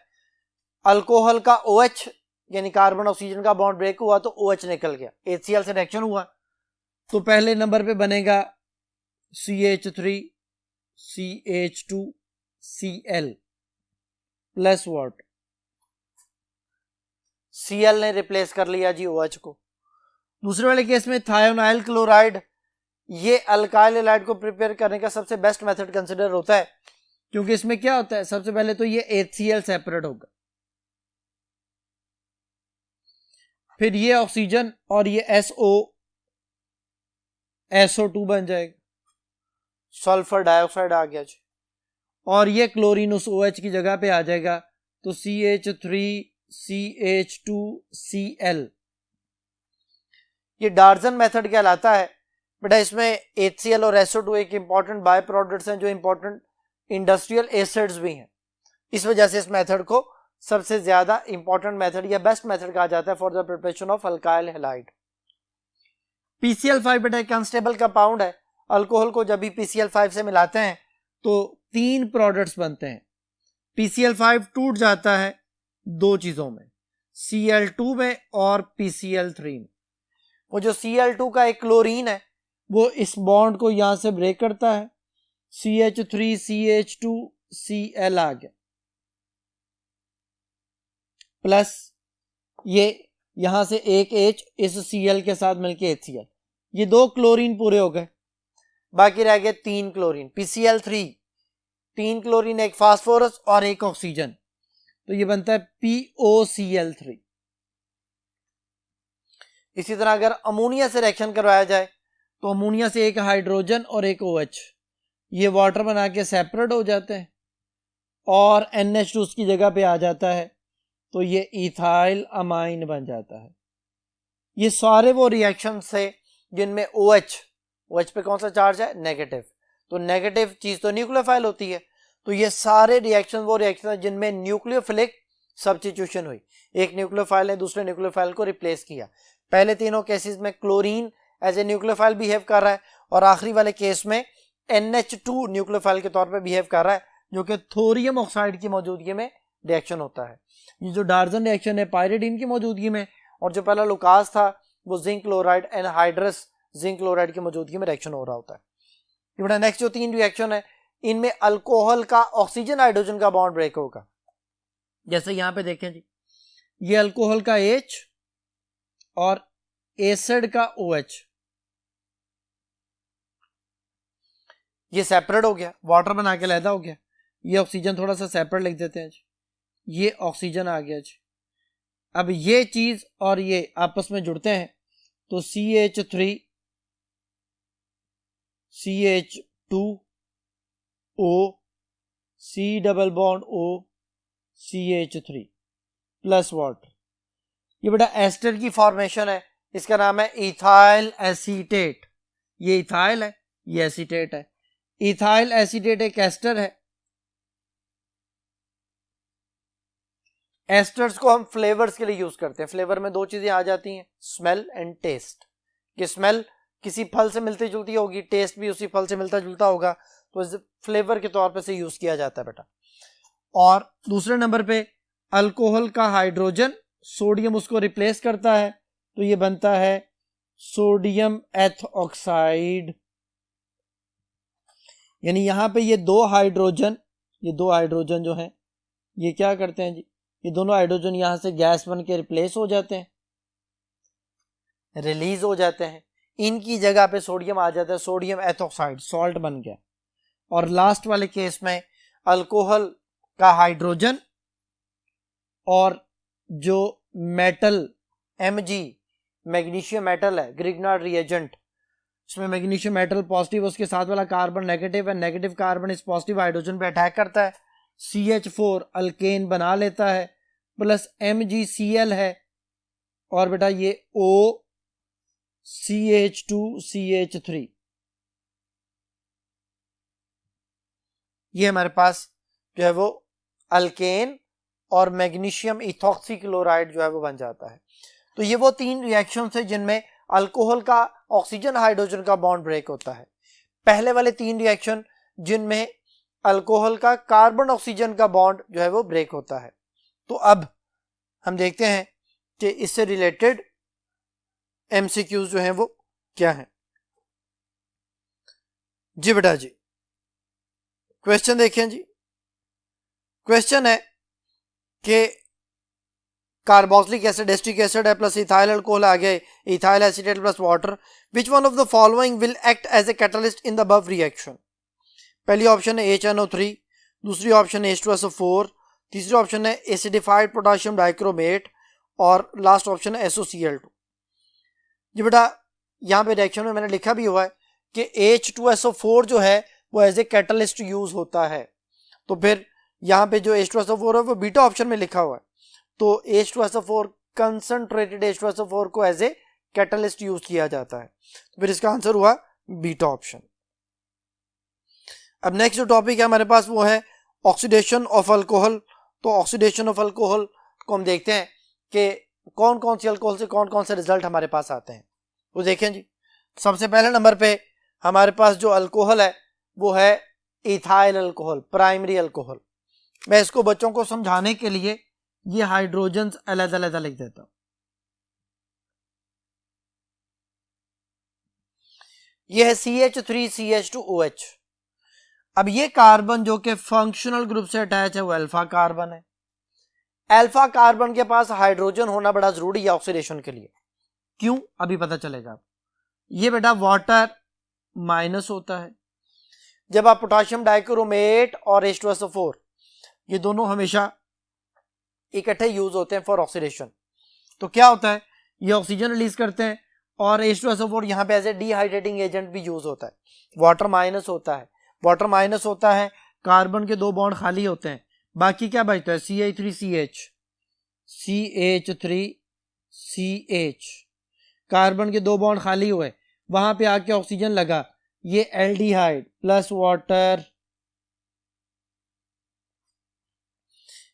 अल्कोहल का OH यानी कार्बन ऑक्सीजन का बॉन्ड ब्रेक हुआ तो OH निकल गया, HCl से रिएक्शन हुआ तो पहले नंबर पे बनेगा CH3 CH2 Cl plus what, Cl ने रिप्लेस कर लिया जी OH को। दूसरे वाले केस में थायोनाइल क्लोराइड, ये अल्काइल हैलाइड को प्रिपेयर करने का सबसे बेस्ट मेथड कंसिडर होता है, क्योंकि इसमें क्या होता है सबसे पहले तो ये HCl सेपरेट होगा, फिर ये ऑक्सीजन और ये SO2 बन जाएगा, सल्फर डाइऑक्साइड आ गया जी, और ये क्लोरीन उस OH की जगह पे आ जाएगा तो CH3 CH2Cl। ये डार्जन मेथड कहलाता है बेटा। इसमें HCl और SO2 एक इंपॉर्टेंट बाय प्रोडक्ट्स हैं जो इंपॉर्टेंट इंडस्ट्रियल एसिड्स भी हैं। इस वजह से इस मेथड को सबसे ज्यादा इंपॉर्टेंट मेथड या बेस्ट मेथड कहा जाता है for the preparation of alkyl halide. PCl5 बेटा एक अनस्टेबल कंपाउंड है। अल्कोहल को जब भी PCl5 से मिलाते हैं तो 3 प्रोडक्ट्स बनते हैं। PCl5 टूट जाता है 2 चीजों में, Cl2 में और PCl3 में। वो जो Cl2 का एक क्लोरीन है वो इस बॉन्ड को यहां से ब्रेक करता है, CH3 CH2Cl आ गया, प्लस ये यहां से एक H इस Cl के साथ मिलके HCl, ये 2 क्लोरीन पूरे हो गए, बाकी रह गए 3 क्लोरीन, PCl3, 3 क्लोरीन, एक फास्फोरस और एक ऑक्सीजन, तो ये बनता है POCl3। इसी तरह अगर अमोनिया से रिएक्शन करवाया जाए तो अमोनिया से एक हाइड्रोजन और एक OH, ये वाटर बना के सेपरेट हो जाते हैं और NH2 उसकी जगह पे आ जाता है, तो ये इथाइल अमाइन बन जाता है। ये सारे वो रिएक्शन से जिनमें OH पे कौन सा चार्ज है, नेगेटिव, तो नेगेटिव चीज तो न्यूक्लियोफाइल होती है, तो ये सारे रिएक्शन वो रिएक्शन है जिनमें न्यूक्लियोफिलिक सब्स्टिट्यूशन हुई, एक न्यूक्लियोफाइल ने दूसरे न्यूक्लियोफाइल को रिप्लेस किया। पहले तीनों केसेस में chlorine as a nucleophile behave कर रहा है और आखिरी वाले केस में NH2 न्यूक्लियोफाइल के तौर पे बिहेव कर रहा है, जो कि थोरियम ऑक्साइड की मौजूदगी में रिएक्शन होता है। ये जो डार्जन रिएक्शन है पायरिडीन की मौजूदगी में, और जो पहला लुकास था वो zinc chloride anhydrous zinc chloride की मौजूदगी में रिएक्शन हो रहा होता है। ये नेक्स्ट जो 3 रिएक्शन है, इनमें अल्कोहल का ऑक्सीजन हाइड्रोजन का बॉन्ड ब्रेक होगा। जैसे यहां पे देखें जी, ये अल्कोहल का H और एसिड का OH, ये सेपरेट हो गया, वाटर बना के लैदा हो गया। ये ऑक्सीजन थोड़ा सा सेपरेट लिख देते हैं जी, ये ऑक्सीजन आ गया जी। अब ये चीज और ये आपस में जुड़ते हैं तो CH3 CH2O C double bond O CH3 plus water, ये बेटा एस्टर की फॉर्मेशन है, इसका नाम है इथाइल एसीटेट। ये इथाइल है, ये एसीटेट है। इथाइल एसीटेट एक एस्टर है। एस्टर्स को हम फ्लेवर्स के लिए यूज करते हैं। फ्लेवर में 2 चीजें आ जाती हैं, स्मेल एंड टेस्ट। कि स्मेल किसी फल से मिलती जुलती होगी, टेस्ट भी उसी फल से मिलता जुलता होगा, तो इसे फ्लेवर के तौर पे से यूज किया जाता है बेटा। और दूसरे नंबर पे अल्कोहल का हाइड्रोजन सोडियम उसको रिप्लेस करता है, तो ये बनता है सोडियम एथ ऑक्साइड। यानी यहां पे ये 2 हाइड्रोजन जो हैं ये क्या करते हैं जी, ये दोनों हाइड्रोजन यहां से गैस बन के रिप्लेस हो जाते हैं, रिलीज हो जाते हैं, इनकी जगह पे सोडियम आ जाता है, सोडियम एथॉक्साइड, सॉल्ट बन गया। और लास्ट वाले केस में अल्कोहल का हाइड्रोजन और जो मेटल Mg मैग्नीशियम मेटल है, ग्रिग्नार्ड रिएजेंट, इसमें मैग्नीशियम मेटल पॉजिटिव, उसके साथ वाला कार्बन नेगेटिव है, नेगेटिव कार्बन इस पॉजिटिव हाइड्रोजन पे अटैक करता है, CH4 अल्केन बना लेता है, प्लस MgCl है, और बेटा ये O CH2CH3, ये हमारे पास जो है वो अल्केन और मैग्नीशियम इथॉक्सी क्लोराइड जो है वो बन जाता है। तो ये वो 3 रिएक्शन है जिनमें अल्कोहल का ऑक्सीजन हाइड्रोजन का बॉन्ड ब्रेक होता है। पहले वाले 3 रिएक्शन जिनमें अल्कोहल का कार्बन ऑक्सीजन का बॉन्ड जो है वो ब्रेक होता है। तो अब हम देखते हैं कि इससे रिलेटेड MCQs जो हैं वो क्या हैं। जी बेटा जी, क्वेश्चन देखें जी। क्वेश्चन है कि कार्बोक्सिलिक एसिड एस्टिक एसिड है प्लस इथाइल अल्कोहल आ गया, ethyl acetate plus water, which one of the following will act as a catalyst in the above reaction. पहली ऑप्शन है HNO3, दूसरी ऑप्शन है H2SO4, तीसरी ऑप्शन है एसिडिफाइड पोटाशियम डाइक्रोमेट, और लास्ट ऑप्शन है SOCl2। जी बेटा यहाँ पे रिएक्शन में मैंने लिखा भी हुआ है कि H2SO4 जो है वो एज ए कैटलिस्ट यूज होता है, तो फिर यहाँ पे जो H2SO4 है वो बीटा ऑप्शन में लिखा हुआ है, तो H2SO4 कंसंट्रेटेड H2SO4 को एज ए कैटलिस्ट यूज किया जाता है, तो फिर इसका आंसर हुआ बीटा ऑप्शन। अब नेक्स्ट जो टॉपिक है हमारे पास वो है ऑक्सीडेशन ऑफ अल्कोहल। तो ऑक्सीडेशन ऑफ अल्कोहल को हम देखते हैं कि कौन कौन सी अल्कोहल से कौन कौन से रिजल्ट हमारे पास आते हैं। तो देखें जी, सबसे पहले नंबर पे हमारे पास जो अल्कोहल है वो है इथाइल अल्कोहल, प्राइमरी अल्कोहल। मैं इसको बच्चों को समझाने के लिए ये हाइड्रोजन अलग-अलग लिख देता हूं। ये है CH3CH2OH। अब ये कार्बन जो कि फंक्शनल ग्रुप से अटैच है वो अल्फा कार्बन है, अल्फा कार्बन के पास हाइड्रोजन होना बड़ा जरूरी है ऑक्सीडेशन के लिए। क्यों, अभी पता चलेगा। ये बेटा वाटर माइनस होता है। जब आप पोटाशियम डाइक्रोमेट और H2SO4 ये दोनों हमेशा इकट्ठे यूज होते हैं फॉर ऑक्सीडेशन, तो क्या होता है, ये ऑक्सीजन रिलीज करते हैं और H2SO4 यहाँ पे एज ए डिहाइड्रेटिंग एजेंट भी यूज होता है। वाटर माइनस होता है, वाटर माइनस होता है, कार्बन के 2 बॉन्ड खाली होते हैं, बाकी क्या बचता है, CH3CH, CH3CH, कार्बन के 2 बॉन्ड खाली हुए, वहां पे आके ऑक्सीजन लगा, ये एल्डिहाइड प्लस वाटर,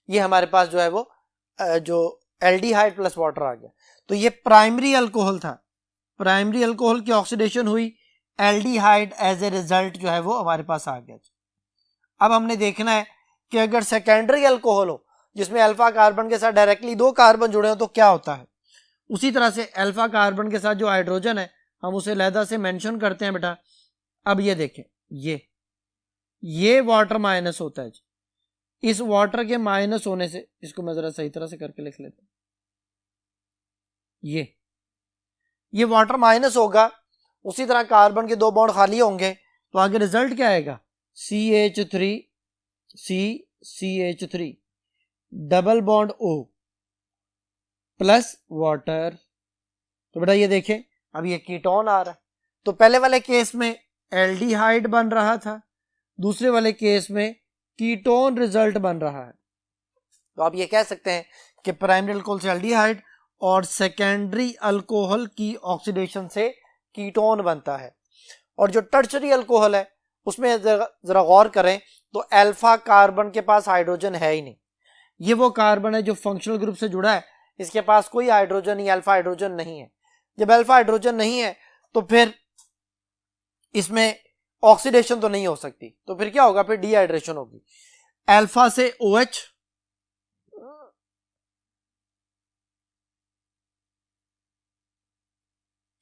ये हमारे पास जो है वो जो एल्डिहाइड प्लस वाटर आ गया। तो ये प्राइमरी अल्कोहल था, प्राइमरी अल्कोहल की ऑक्सीडेशन हुई, एल्डिहाइड एज ए रिजल्ट जो है वो हमारे पास आ गया। अब हमने देखना है कि अगर सेकेंडरी अल्कोहल हो जिसमें अल्फा कार्बन के साथ डायरेक्टली 2 कार्बन जुड़े हो तो क्या होता है। उसी तरह से अल्फा कार्बन के साथ जो हाइड्रोजन है हम उसे अलहदा से मेंशन करते हैं बेटा। अब ये देखें, ये वाटर माइनस होता है। इस वाटर के माइनस होने से, इसको मैं जरा सही तरह से करके लिख लेता हूं, ये वाटर माइनस होगा, उसी तरह कार्बन के 2 बॉन्ड खाली होंगे, तो आगे रिजल्ट क्या आएगा, CH3 double bond O plus water. तो बेटा ये देखें, अब ये कीटोन आ रहा है। तो पहले वाले केस में एल्डिहाइड बन रहा था, दूसरे वाले केस में कीटोन रिजल्ट बन रहा है। तो आप ये कह सकते हैं कि प्राइमरी अल्कोहल से एल्डिहाइड और सेकेंडरी अल्कोहल की ऑक्सीडेशन से कीटोन बनता है। और जो टर्शरी अल्कोहल है उसमें जरा गौर करें तो अल्फा कार्बन के पास हाइड्रोजन है ही नहीं, ये वो कार्बन है जो फंक्शनल ग्रुप से जुड़ा है, इसके पास कोई हाइड्रोजन नहीं, अल्फा हाइड्रोजन नहीं है। जब अल्फा हाइड्रोजन नहीं है तो फिर इसमें ऑक्सीडेशन तो नहीं हो सकती, तो फिर क्या होगा, फिर डिहाइड्रेशन होगी। अल्फा से OH,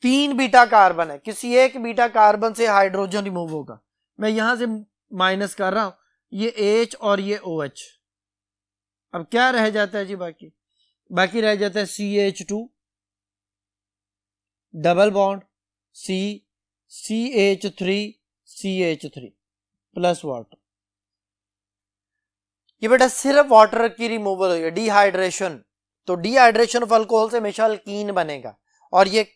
तीन बीटा कार्बन है, किसी एक बीटा कार्बन से हाइड्रोजन रिमूव होगा। मैं यहां से माइनस कर रहा हूं, ये H और ये OH। अब क्या रह जाता है जी, बाकी रह जाता है CH2 double bond CH3 plus water. ये बेटा सिर्फ वाटर की रिमूवल हुई है, डिहाइड्रेशन। तो डिहाइड्रेशन ऑफ अल्कोहल से हमेशा अल्कीन बनेगा, और ये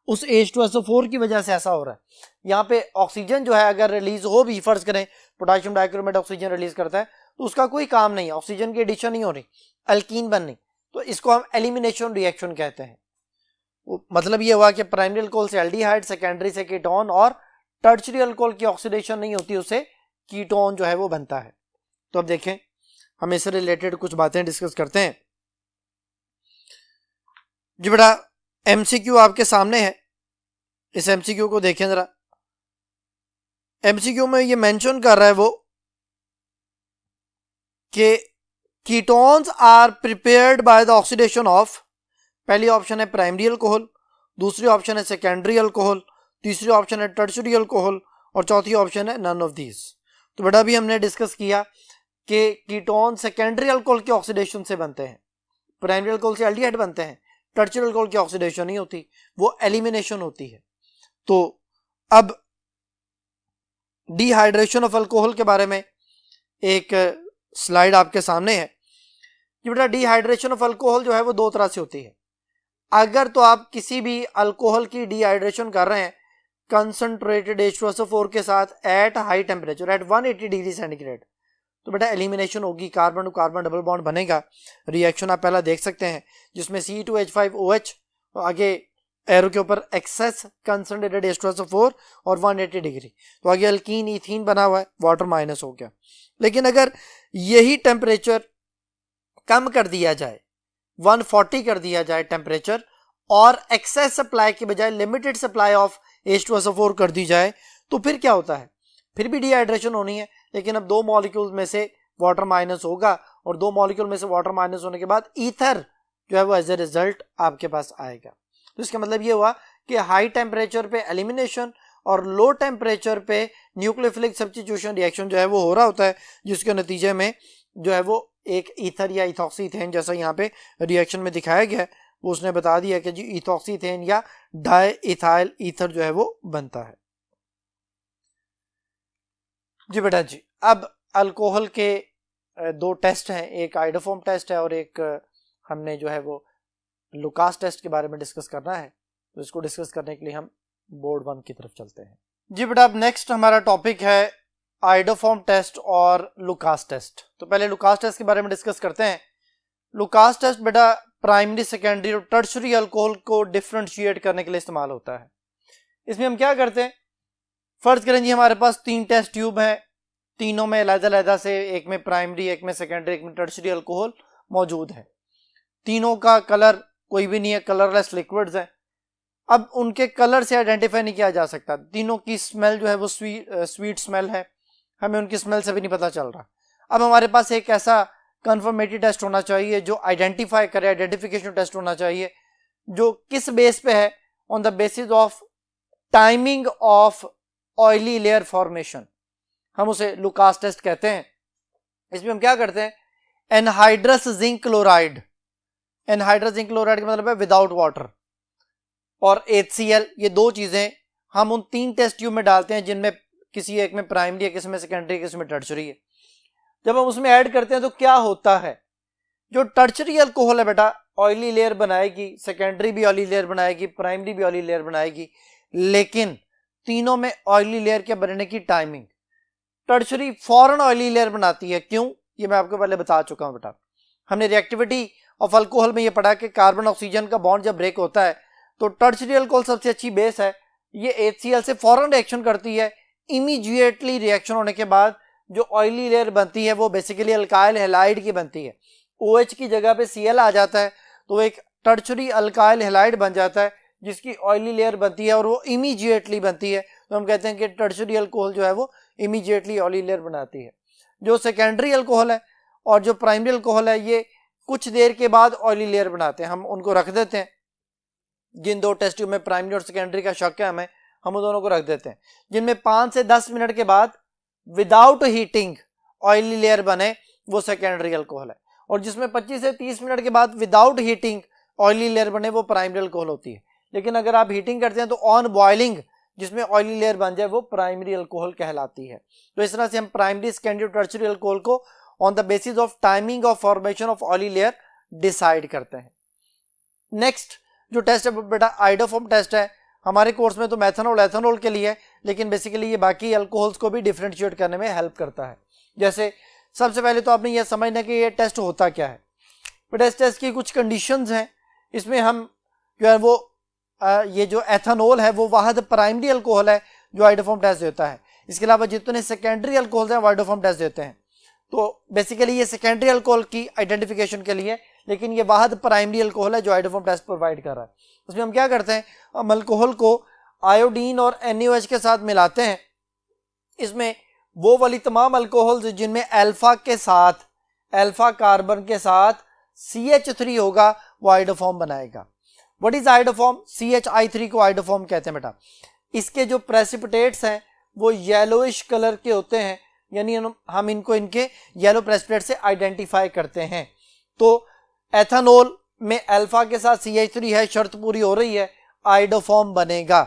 उस H2SO4 की वजह से ऐसा हो रहा है। यहाँ पे ऑक्सीजन जो है अगर रिलीज हो भी, फर्ज करें पोटेशियम डाइक्रोमेट ऑक्सीजन रिलीज करता है तो उसका कोई काम नहीं है, ऑक्सीजन की एडिशन नहीं हो रही, अल्कीन बननी, तो इसको हम एलिमिनेशन रिएक्शन कहते हैं। मतलब ये हुआ कि प्राइमरी अल्कोहल से एल्डिहाइड, सेकेंडरी से कीटोन, और टर्शरी अल्कोहल की ऑक्सीडेशन नहीं होती, उसे कीटोन जो है वो बनता है। तो अब देखें, हम इससे रिलेटेड कुछ बातें डिस्कस करते हैं जी। बेटा MCQ आपके सामने है, इस MCQ को देखें जरा। MCQ में ये मेंशन कर रहा है वो कि ketones are prepared by the oxidation of, पहली ऑप्शन है प्राइमरी अल्कोहल, दूसरी ऑप्शन है सेकेंडरी अल्कोहल, तीसरी ऑप्शन है टर्शरी अल्कोहल, और चौथी ऑप्शन है नन ऑफ दीज। तो बेटा अभी हमने डिस्कस किया कि कीटोन सेकेंडरी अल्कोहल के ऑक्सीडेशन से बनते हैं, प्राइमरी अल्कोहल से एल्डिहाइड बनते हैं, टर्शरी अल्कोहल की ऑक्सीडेशन नहीं होती, वो एलिमिनेशन होती है। तो अब डिहाइड्रेशन ऑफ अल्कोहल के बारे में एक स्लाइड आपके सामने है। ये बेटा डिहाइड्रेशन ऑफ अल्कोहल जो है वो 2 तरह से होती है। अगर तो आप किसी भी अल्कोहल की डिहाइड्रेशन कर रहे हैं कंसंट्रेटेड H2SO4 के साथ at high temperature, at 180 degree centigrade, तो बेटा एलिमिनेशन होगी, carbon to carbon double bond बनेगा। रिएक्शन आप पहला देख सकते हैं जिसमें C2H5OH, आगे एरो के ऊपर एक्सेस कंसंट्रेटेड H2SO4 और 180 डिग्री, तो आगे अल्कीन इथीन बना हुआ है, वाटर माइनस हो गया। लेकिन अगर यही टेम्परेचर कम कर दिया जाए, 140 कर दिया जाए टेम्परेचर, और एक्सेस सप्लाई के बजाय लिमिटेड सप्लाई ऑफ H2SO4 कर दी जाए, तो फिर क्या होता है, फिर भी डिहाइड्रेशन होनी है, लेकिन अब 2 मॉलिक्यूल में से वाटर माइनस होगा, और 2 मॉलिक्यूल में से वाटर माइनस होने के बाद ईथर जो है वो एज ए रिजल्ट आपके पास आएगा। तो इसका मतलब ये हुआ कि हाई टेम्परेचर पे एलिमिनेशन और लो टेम्परेचर पे न्यूक्लियोफिलिक सब्स्टिट्यूशन रिएक्शन जो है वो हो रहा होता है, जिसके नतीजे में जो है वो एक ईथर या इथॉक्सी इथेन जैसा यहाँ पे रिएक्शन में दिखाया गया है, वो उसने बता दिया कि जी इथॉक्सी इथेन या डाई इथाइल ईथर जो है वो बनता है। जी बेटा जी, अब अल्कोहल के दो टेस्ट हैं, एक आइडोफॉर्म टेस्ट है और एक हमने जो है वो लुकास टेस्ट के बारे में डिस्कस करना है। तो इसको डिस्कस करने के लिए हम बोर्ड 1 की तरफ चलते हैं। जी बेटा, अब नेक्स्ट हमारा टॉपिक है आइडोफॉर्म टेस्ट और लुकास टेस्ट। तो पहले लुकास टेस्ट के बारे में डिस्कस करते हैं। लुकास टेस्ट बेटा प्राइमरी, सेकेंडरी और टर्शरी अल्कोहल को डिफ्रेंशिएट करने के लिए इस्तेमाल होता है। इसमें हम क्या करते हैं, फर्ज करें जी हमारे पास 3 टेस्ट ट्यूब हैं, तीनों में अलग-अलग से, एक में प्राइमरी, एक में सेकेंडरी, एक में टर्शरी अल्कोहल मौजूद है। तीनों का कलर कोई भी नहीं है, कलरलेस लिक्विड्स हैं। अब उनके कलर से आइडेंटिफाई नहीं किया जा सकता। तीनों की स्मेल जो है वो स्वीट स्मेल है, हमें उनकी स्मेल से भी नहीं पता चल रहा। अब हमारे पास एक ऐसा कंफर्मेटरी टेस्ट होना चाहिए जो आइडेंटिफाई करे, आइडेंटिफिकेशन टेस्ट होना चाहिए जो किस बेस पे है, on the basis of timing of oily layer formation, हम उसे लुकास टेस्ट कहते हैं। इसमें हम क्या करते हैं, anhydrous zinc chloride, anhydrous zinc chloride का मतलब है विदाउट वाटर, और HCl, ये दो चीजें हम उन 3 टेस्ट ट्यूब में डालते हैं जिनमें किसी एक में प्राइमरी है, किसी में सेकेंडरी है, किसी में टर्शरी है। जब हम उसमें ऐड करते हैं तो क्या होता है, जो टर्शरी अल्कोहल है बेटा ऑयली लेयर बनाएगी, सेकेंडरी भी ऑयली लेयर बनाएगी, प्राइमरी भी ऑयली लेयर बनाएगी, लेकिन तीनों में ऑयली लेयर के बनने की टाइमिंग, टर्शरी फौरन ऑयली लेयर बनाती है। क्यों, ये मैं आपको पहले बता चुका हूं बेटा। हमने रिएक्टिविटी ऑफ अल्कोहल में ये पढ़ा कि कार्बन ऑक्सीजन का बॉन्ड जब ब्रेक होता है तो टर्शरी अल्कोहल सबसे अच्छी बेस है, ये HCl से फौरन रिएक्शन करती है। इमीडिएटली रिएक्शन होने के बाद जो ऑयली लेयर बनती है वो बेसिकली अल्काइल हैलाइड की बनती है। OH की जगह पे Cl आ जाता है तो एक टर्शरी अल्काइल हैलाइड बन जाता है जिसकी ऑयली लेयर बनती है और वो इमीडिएटली बनती है। तो हम कहते हैं कि टर्शरी अल्कोहल जो है वो इमीडिएटली ऑयली लेयर बनाती है। जो सेकेंडरी अल्कोहल है और जो प्राइमरी अल्कोहल है ये कुछ देर के बाद ऑयली लेयर बनाते हैं, हम उनको रख देते हैं। जिन 2 टेस्ट ट्यूब में प्राइमरी और सेकेंडरी का शक है हमें, हम उन दोनों को रख देते हैं। जिनमें 5 से 10 मिनट के बाद विदाउट हीटिंग ऑयली लेयर बने वो सेकेंडरी अल्कोहल है, और जिसमें 25 से 30 मिनट के बाद विदाउट हीटिंग ऑयली लेयर बने वो प्राइमरी अल्कोहल होती है। लेकिन अगर आप हीटिंग करते हैं तो ऑन बॉइलिंग जिसमें ऑयली लेयर बन जाए वो प्राइमरी अल्कोहल कहलाती है। तो इस तरह से हम प्राइमरी, सेकेंडरी और टर्शरी अल्कोहल को on the basis of timing of formation of oily layer decide करते हैं। नेक्स्ट जो टेस्ट है बेटा आइडोफॉर्म टेस्ट है। हमारे कोर्स में तो मेथनॉल, एथनॉल के लिए है, लेकिन बेसिकली ये बाकी अल्कोहल्स को भी डिफरेंशिएट करने में हेल्प करता है। जैसे सबसे पहले तो आपने ये समझना कि ये टेस्ट होता क्या है। बेटा इस टेस्ट की कुछ कंडीशंस हैं। इसमें हम जो है वो ये जो एथनॉल है वो वाहद प्राइमरी अल्कोहल है जो आइडोफॉर्म टेस्ट देता है। इसके अलावा जितने सेकेंडरी अल्कोहल हैं वो आइडोफॉर्म टेस्ट देते हैं। तो बेसिकली ये सेकेंडरी अल्कोहल की आइडेंटिफिकेशन के लिए, लेकिन ये वाहद प्राइमरी अल्कोहल है जो आइडोफॉर्म टेस्ट प्रोवाइड कर रहा है। उसमें हम क्या करते हैं, हम अल्कोहल को आयोडीन और NaOH के साथ मिलाते हैं। इसमें वो वाली तमाम अल्कोहल्स जिनमें अल्फा के साथ, अल्फा कार्बन के साथ CH3 होगा वो आइडोफॉर्म बनाएगा। व्हाट इज आइडोफॉर्म, CHI3 को आइडोफॉर्म कहते हैं बेटा। इसके जो प्रेसिपिटेट्स हैं वो येलोइश कलर के होते हैं, यानी हम इनको इनके येलो प्रेसिपिटेट से आइडेंटिफाई करते हैं। तो एथनॉल में अल्फा के साथ CH3 है, शर्त पूरी हो रही है, आइडोफॉर्म बनेगा।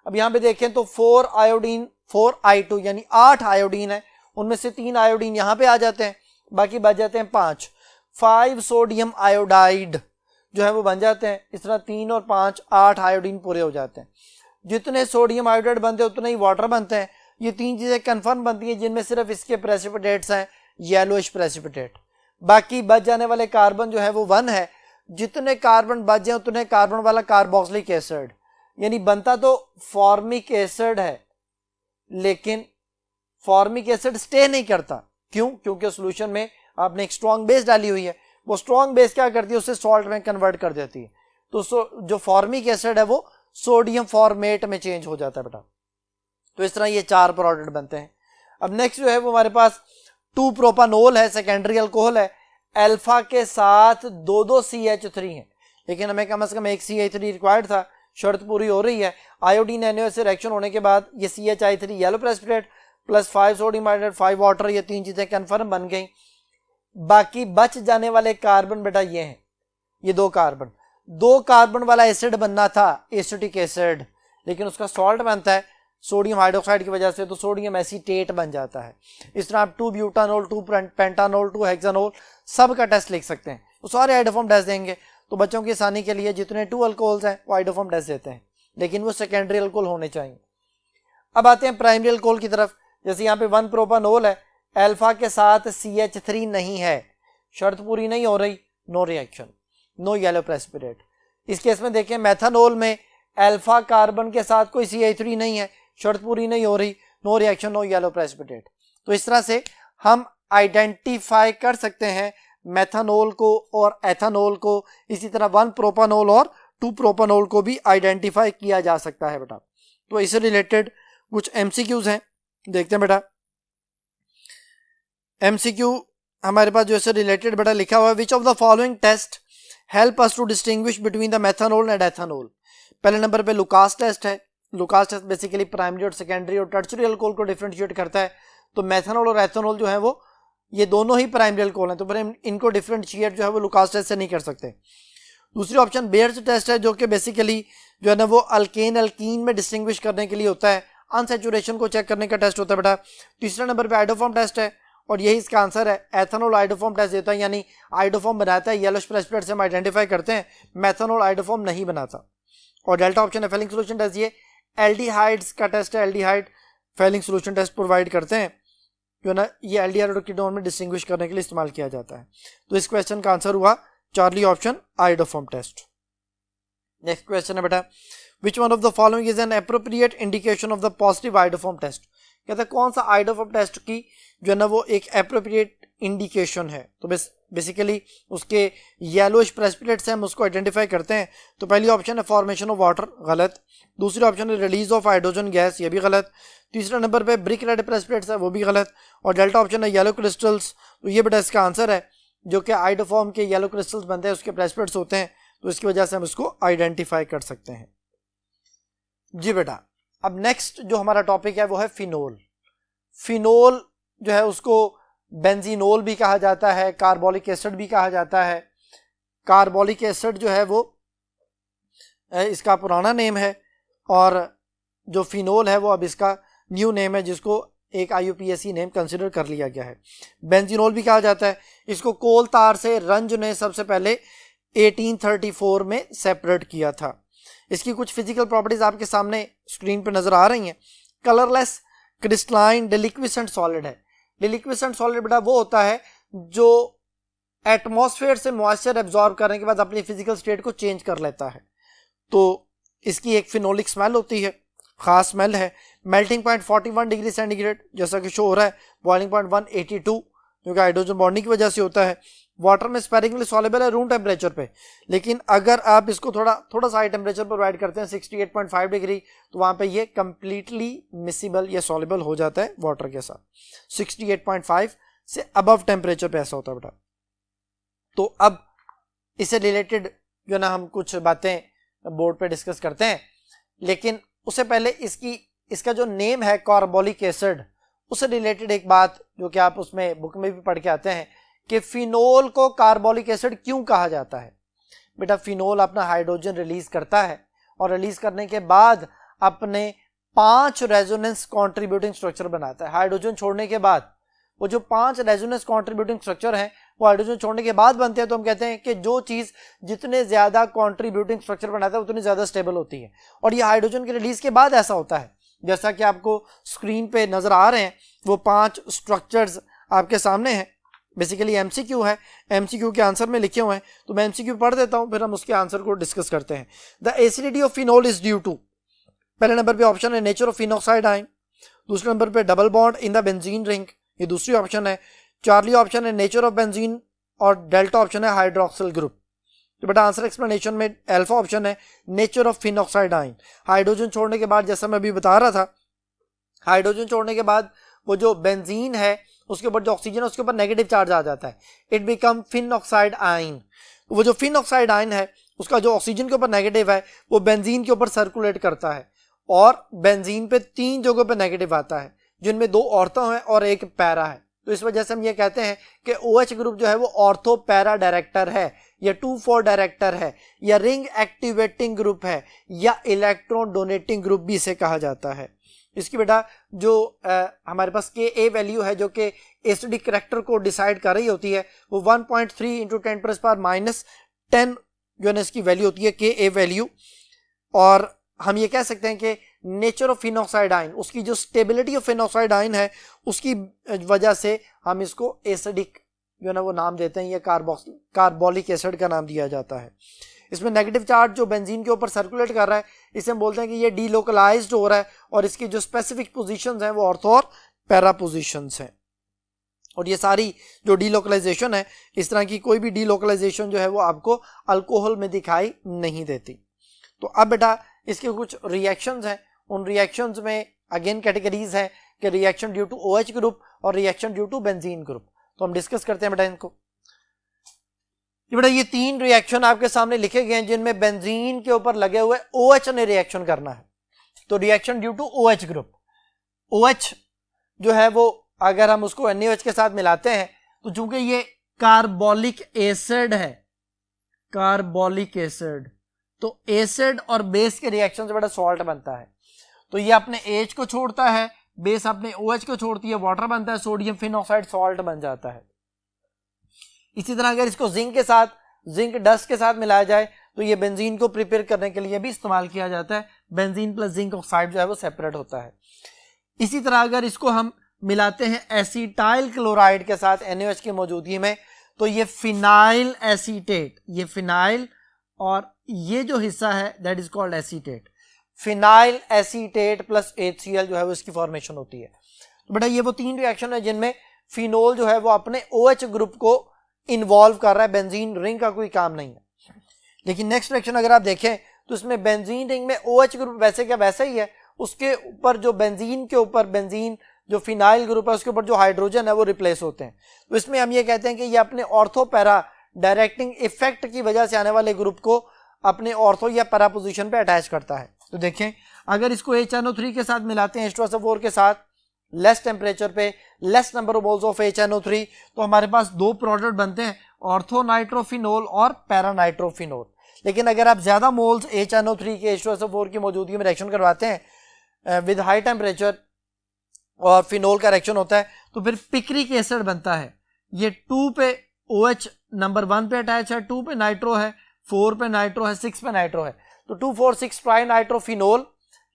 अब यहां पे देखें तो 4 आयोडीन 4I2 यानी 8 आयोडीन है, उनमें से 3 आयोडीन यहां पे आ जाते हैं, बाकी बच जाते हैं 5 सोडियम आयोडाइड जो है वो बन जाते हैं। इस तरह 3 और 5 8 आयोडीन पूरे हो जाते हैं। जितने सोडियम आयोडाइड बनते हैं उतने ही वाटर बनते हैं। ये 3 चीजें कंफर्म बनती हैं जिनमें सिर्फ इसके प्रेसिपिटेट्स हैं येलोइश प्रेसिपिटेट। बाकी बच जाने वाले कार्बन जो है वो 1 है। जितने कार्बन बच जाए उतने कार्बन वाला कार्बोक्सिलिक एसिड, यानी बनता तो फॉर्मिक एसिड है लेकिन फॉर्मिक एसिड स्टे नहीं करता। क्यों, क्योंकि सॉल्यूशन में आपने एक स्ट्रॉन्ग बेस डाली हुई है, वो स्ट्रॉन्ग बेस क्या करती है, उसे सॉल्ट में कन्वर्ट कर देती है। तो जो फॉर्मिक एसिड है वो सोडियम फॉर्मेट में चेंज हो जाता है बेटा। तो इस तरह ये 4 प्रोडक्ट बनते हैं। अब नेक्स्ट जो है वो हमारे पास 2 प्रोपानोल है, सेकेंडरी अल्कोहल है। अल्फा के साथ 2 CH3 है, लेकिन हमें कम से कम एक CH3 रिक्वायर्ड था, शर्त पूरी हो रही है। आयोडीन NaOH से रिएक्शन होने के बाद ये CHI3 yellow precipitate plus 5 sodium iodide 5 water, ये 3 चीजें कंफर्म बन गई। बाकी बच जाने वाले कार्बन बेटा ये हैं, ये 2 कार्बन वाला एसिड बनना था एसिटिक एसिड, लेकिन उसका सॉल्ट बनता है सोडियम हाइड्रोक्साइड की वजह से, तो सोडियम एसीटेट बन जाता है। इस तरह आप 2 ब्यूटानोल, 2 पेंटानोल, 2 हेक्सानोल सब का टेस्ट लिख सकते हैं, तो सारे हाइड्रोफॉर्म टेस्ट देंगे। तो बच्चों की आसानी के लिए जितने 2 अल्कोहल्स हैं वो हाइड्रोफॉर्म टेस्ट देते हैं, लेकिन वो सेकेंडरी अल्कोहल होने चाहिए। अब आते हैं प्राइमरी अल्कोहल की तरफ। जैसे यहाँ पे 1 प्रोपानोल है, अल्फा के साथ CH3 नहीं है, शर्त पूरी नहीं हो रही, no reaction, no yellow precipitate. इस केस में देखें मेथानोल में अल्फा कार्बन के साथ कोई CH3 नहीं है, शर्त पूरी नहीं हो रही, no reaction, no yellow precipitate. तो इस तरह से हम आइडेंटिफाई कर सकते हैं मेथानोल को और एथानोल को। इसी तरह 1 प्रोपानोल और 2 प्रोपानोल को भी आइडेंटिफाई किया जा सकता है बेटा। तो इससे रिलेटेड कुछ MCQs हैं, देखते हैं बेटा। MCQ हमारे पास जो इससे रिलेटेड बेटा लिखा हुआ है, which of the following test help us to distinguish between the methanol and ethanol. पहले नंबर पे लुकास टेस्ट है। लुकास टेस्ट बेसिकली प्राइमरी और सेकेंडरी और टर्शियरी अल्कोहल को डिफरेंशिएट करता है। तो मेथानोल और एथानोल जो है वो ये दोनों ही प्राइमरी अल्कोहल हैं, तो फिर इनको डिफरेंशिएट जो है वो लुकास टेस्ट से नहीं कर सकते। दूसरी ऑप्शन बेयर्स टेस्ट है, जो कि बेसिकली जो है ना वो अल्केन अल्कीन में डिस्टिंग्विश करने के लिए होता है, अनसैचुरेशन को चेक करने का टेस्ट होता है बेटा। तीसरा नंबर पे आइडोफॉर्म टेस्ट है और यही इसका आंसर है। एथेनॉल आइडोफॉर्म टेस्ट देता है, यानी आइडोफॉर्म बनाता है, येलोइश प्रेसिपिटेट से हम आइडेंटिफाई करते हैं, मेथेनॉल आइडोफॉर्म नहीं बनाता। और डेल्टा ऑप्शन है फेलिंग सोल्यूशन टेस्ट, ये एल्डिहाइड्स का टेस्ट है, aldehyde Fehling solution test provide करते हैं जो ना, ये एल्डिहाइड और कीटोन में डिस्टिंग्विश करने के लिए इस्तेमाल किया जाता है। तो इस क्वेश्चन का आंसर हुआ Charlie option iodoform test. Next question है बेटा, which one of the following is an appropriate indication of the positive iodoform test. कहता है कौन सा आइडोफॉर्म टेस्ट की जो है ना वो एक एप्रोप्रिएट इंडिकेशन है। तो बेसिकली उसके येलोइश प्रेसिपिटेट से हम उसको आइडेंटिफाई करते हैं। तो पहली ऑप्शन है फॉर्मेशन ऑफ वाटर, गलत। दूसरी ऑप्शन है रिलीज ऑफ हाइड्रोजन गैस, ये भी गलत। तीसरा नंबर पे ब्रिक रेड प्रेसिपिटेट्स है, वो भी गलत। और डेल्टा ऑप्शन है येलो क्रिस्टल्स, तो ये बेटा इसका आंसर है, जो कि आइडोफॉर्म के येलो क्रिस्टल्स बनते हैं उसके प्रेसिपिटेट्स होते हैं, तो इसकी वजह से हम इसको आइडेंटिफाई कर सकते हैं। जी बेटा, अब नेक्स्ट जो हमारा टॉपिक है वो है फिनोल। फिनोल जो है उसको बेंजीनोल भी कहा जाता है, कार्बोलिक एसिड भी कहा जाता है। कार्बोलिक एसिड जो है वो इसका पुराना नेम है और जो फिनोल है वो अब इसका न्यू नेम है, जिसको एक IUPAC नेम कंसिडर कर लिया गया है। बेंजीनोल भी कहा जाता है। इसको कोल तार से रंज ने सबसे पहले 1834 में सेपरेट किया था। इसकी कुछ फिजिकल प्रॉपर्टीज आपके सामने स्क्रीन पर नजर आ रही हैं। कलरलेस, क्रिस्टलाइन, डिलिक्विसेंट सॉलिड है। डिलिक्विसेंट सॉलिड बेटा वो होता है जो एटमॉस्फेयर से मॉइस्चर एब्जॉर्ब करने के बाद अपनी फिजिकल स्टेट को चेंज कर लेता है। तो इसकी एक फिनोलिक स्मेल होती है, खास स्मेल है। मेल्टिंग पॉइंट 41 डिग्री सेंटीग्रेड जैसा कि शो हो रहा है, बॉइलिंग पॉइंट 182 जो कि हाइड्रोजन बॉन्डिंग की वजह से होता है। वाटर में स्पेरिंगली सॉल्युबल है रूम टेम्परेचर पे, लेकिन अगर आप इसको थोड़ा सा हाई टेम्परेचर पर प्रोवाइड करते हैं 68.5 डिग्री, तो वहां पे ये कंप्लीटली मिसिबल या सॉल्युबल हो जाता है वाटर के साथ। 68.5 से अबव टेम्परेचर पे ऐसा होता है बेटा। तो अब इससे रिलेटेड जो ना हम कुछ बातें बोर्ड पे डिस्कस करते हैं, लेकिन उससे पहले इसका जो नेम है कार्बोलिक एसिड, उससे रिलेटेड एक बात जो कि आप उसमें बुक में भी पढ़ के आते हैं कि फिनोल को कार्बोलिक एसिड क्यों कहा जाता है। बेटा फिनोल अपना हाइड्रोजन रिलीज करता है और रिलीज करने के बाद अपने 5 रेजोनेंस कॉन्ट्रीब्यूटिंग स्ट्रक्चर बनाता है। हाइड्रोजन छोड़ने के बाद वो जो 5 रेजोनेंस कॉन्ट्रीब्यूटिंग स्ट्रक्चर हैं वो हाइड्रोजन छोड़ने के बाद बनते हैं। तो हम कहते हैं कि जो चीज जितने ज्यादा कॉन्ट्रीब्यूटिंग स्ट्रक्चर बनाता है उतनी ज्यादा स्टेबल होती है, और ये हाइड्रोजन के रिलीज के बाद ऐसा होता है। जैसा कि आपको स्क्रीन पे नजर आ रहे हैं वो 5 स्ट्रक्चर्स आपके सामने हैं। बेसिकली MCQ है, MCQ के आंसर में लिखे हुए हैं, तो मैं MCQ पढ़ देता हूं, फिर हम उसके आंसर को डिस्कस करते हैं। The acidity of phenol is due to, पहले नंबर पे ऑप्शन है नेचर ऑफ फिनोक्साइड आयन। दूसरे नंबर पे double bond in the benzene ring, ये दूसरी ऑप्शन है। चार्ली ऑप्शन है नेचर ऑफ बेंजीन और डेल्टा ऑप्शन है हाइड्रोक्सिल ग्रुप। तो बेटा आंसर एक्सप्लेनेशन में अल्फा ऑप्शन है nature of phenoxide ion. Hydrogen छोड़ने के बाद, जैसा मैं अभी बता रहा था, हाइड्रोजन छोड़ने के बाद वो जो बेंजीन है उसके ऊपर जो ऑक्सीजन है उसके ऊपर नेगेटिव चार्ज आ जाता है, इट बिकम फिनोक्साइड आयन। वो जो फिनोक्साइड आयन है उसका जो ऑक्सीजन के ऊपर नेगेटिव है वो बेंजीन के ऊपर सर्कुलेट करता है, और बेंजीन पे 3 जगहों पे नेगेटिव आता है, जिनमें 2 ऑर्थो है और एक पैरा है। तो इस वजह से हम ये कहते हैं कि OH ग्रुप जो है वो ऑर्थो पैरा डायरेक्टर है, या 2,4 डायरेक्टर है, या रिंग एक्टिवेटिंग ग्रुप है, या इलेक्ट्रॉन डोनेटिंग ग्रुप भी इसे कहा जाता है। इसकी बेटा जो हमारे पास Ka वैल्यू है जो कि एसिडिक करैक्टर को डिसाइड कर रही होती है वो 1.3 इंटू 10⁻⁻10 जो है इसकी वैल्यू होती है Ka वैल्यू। और हम ये कह सकते हैं कि नेचर ऑफ फिनोक्साइडाइन, उसकी जो स्टेबिलिटी ऑफ फिनोक्साइडाइन है उसकी वजह से हम इसको एसिडिक जो है ना वो नाम देते हैं, या कार्बोलिक एसिड का नाम दिया जाता है। इसमें नेगेटिव चार्ज जो बेंजीन के ऊपर सर्कुलेट कर रहा है इसे हम बोलते हैं कि ये डीलोकलाइज्ड हो रहा है, और इसकी जो स्पेसिफिक पोजीशंस हैं वो ऑर्थो और पैरा पोजीशंस हैं। और ये सारी जो डीलोकलाइजेशन है, इस तरह की कोई भी डीलोकलाइजेशन जो है वो आपको अल्कोहल में दिखाई नहीं देती। तो अब बेटा इसके कुछ रिएक्शंस हैं, उन रिएक्शंस में अगेन कैटेगरीज हैं कि reaction due to OH group और reaction due to benzene group. तो हम डिस्कस करते हैं बेटा इनको। बेटा ये 3 रिएक्शन आपके सामने लिखे गए हैं जिनमें बेंजीन के ऊपर लगे हुए OH ने रिएक्शन करना है। तो reaction due to OH group, OH जो है वो अगर हम उसको NaOH के साथ मिलाते हैं तो चूंकि ये कार्बोलिक एसिड है, कार्बोलिक एसिड, तो एसिड और बेस के रिएक्शन से बड़ा सॉल्ट बनता है। तो ये अपने H को छोड़ता है, बेस अपने OH को छोड़ती है, वाटर बनता है, सोडियम फिनॉक्साइड सॉल्ट बन जाता है। इसी तरह अगर इसको जिंक के साथ, जिंक डस्ट के साथ मिलाया जाए तो ये बेंजीन को प्रिपेयर करने के लिए भी इस्तेमाल किया जाता है। बेंजीन प्लस जिंक ऑक्साइड जो है वो सेपरेट होता है। इसी तरह अगर इसको हम मिलाते हैं एसिटाइल क्लोराइड के साथ NaOH की मौजूदगी में तो ये फिनाइल एसीटेट, ये फिनाइल और ये जो हिस्सा है that is called acetate, phenyl acetate plus HCl जो है वो इसकी फॉर्मेशन होती है। तो बेटा ये वो 3 रिएक्शन है जिनमें फिनोल जो है वो अपने OH ग्रुप को इन्वॉल्व कर रहा है, बेंजीन रिंग का कोई काम नहीं है। लेकिन नेक्स्ट रिएक्शन अगर आप देखें तो इसमें बेंजीन रिंग में OH ग्रुप वैसे क्या वैसा ही है, उसके ऊपर जो बेंजीन के ऊपर बेंजीन जो फिनाइल ग्रुप है उसके ऊपर जो हाइड्रोजन है वो रिप्लेस होते हैं। तो इसमें हम ये कहते हैं कि ये अपने ऑर्थो पैरा डायरेक्टिंग इफेक्ट की वजह से आने वाले ग्रुप को अपने ऑर्थो या पैरा पोजीशन पे अटैच करता है। तो देखें अगर इसको HNO3 के साथ मिलाते हैं H2SO4 के साथ लेस टेम्परेचर पे, less number of moles of HNO3, तो हमारे पास 2 प्रोडक्ट बनते हैं, ऑर्थो नाइट्रोफिनोल और पैरा नाइट्रोफिनोल। लेकिन अगर आप ज्यादा मोल्स HNO3 के H2SO4 की मौजूदगी में रिएक्शन करवाते हैं विद हाई टेम्परेचर और फिनोल का रिएक्शन होता है तो फिर पिक्रिक एसिड बनता है। ये 2 पे OH नंबर 1 पे अटैच है, 2 पे नाइट्रो है, 4 पे नाइट्रो है, 6 पे नाइट्रो है, तो 2,4,6 ट्राई नाइट्रोफिनोल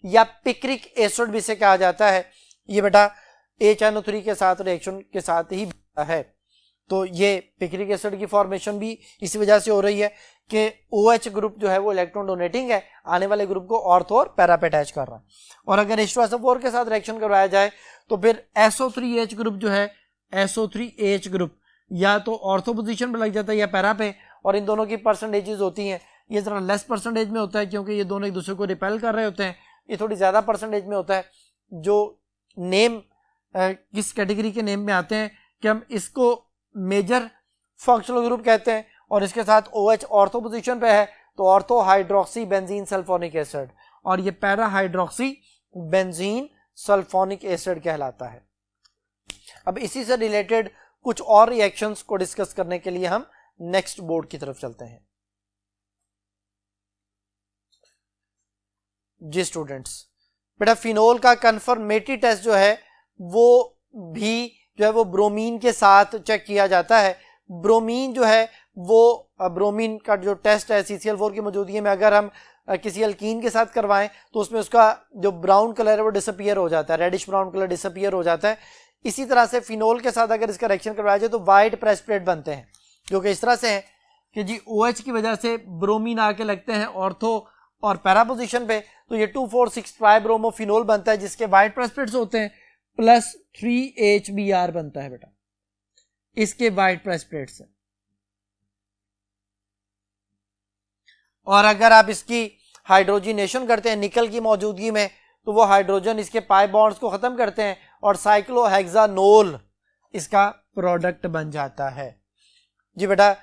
या पिक्रिक एसिड भी इसे कहा जाता है। ये बेटा HNO3 के साथ रिएक्शन के साथ ही है। तो ये पिक्रिक एसिड की फॉर्मेशन भी इसी वजह से हो रही है कि OH ग्रुप जो है वो इलेक्ट्रॉन डोनेटिंग है, आने वाले ग्रुप को ऑर्थो और पैरा पे अटैच कर रहा है। और अगर H2SO4 के साथ रिएक्शन करवाया जाए तो फिर SO3H ग्रुप जो है, SO3H ग्रुप या तो ऑर्थो पोजीशन पे लग जाता है या पैरा पे, और इन दोनों की परसेंटेजेस होती हैं। ये जरा लेस परसेंटेज में होता है क्योंकि ये दोनों एक दूसरे को रिपेल कर रहे होते हैं, ये थोड़ी ज्यादा परसेंटेज में होता है। जो नेम किस कैटेगरी के नेम में आते हैं कि हम इसको मेजर फंक्शनल ग्रुप कहते हैं, और इसके साथ OH ऑर्थो पोजीशन पे है तो ortho hydroxy benzene sulphonic acid, और ये para hydroxy benzene sulphonic acid कहलाता है। अब इसी से रिलेटेड कुछ और रिएक्शंस को डिस्कस करने के लिए हम नेक्स्ट बोर्ड की तरफ चलते हैं। जी स्टूडेंट्स, बेटा फिनोल का कंफर्मेटरी टेस्ट जो है वो भी जो है वो ब्रोमीन के साथ चेक किया जाता है। ब्रोमीन जो है वो ब्रोमीन का जो टेस्ट है CCl4 की मौजूदगी में अगर हम किसी अल्कीन के साथ करवाएं तो उसमें उसका जो ब्राउन कलर है वो डिसअपीयर हो जाता है, रेडिश ब्राउन कलर डिसअपीयर हो जाता है। इसी तरह से फिनोल के साथ अगर इसका रिएक्शन करवाया जाए तो वाइट प्रेसिपिटेट बनते हैं, जो कि इस तरह से है कि जी OH की वजह से ब्रोमीन आके लगते हैं ऑर्थो और पैरा पोजीशन पे, तो ये 2,4,6 ट्राइब्रोमोफिनोल बनता है जिसके वाइट प्रेसिपिटेट्स होते हैं प्लस 3HBr बनता है बेटा, इसके वाइट प्रेसिपिटेट्स है। और अगर आप इसकी हाइड्रोजिनेशन करते हैं निकल की मौजूदगी में तो वो हाइड्रोजन इसके पाई बॉन्ड्स को खत्म करते हैं और साइक्लोहेक्सानोल इसका प्रोडक्ट बन जाता है। जी बेटा,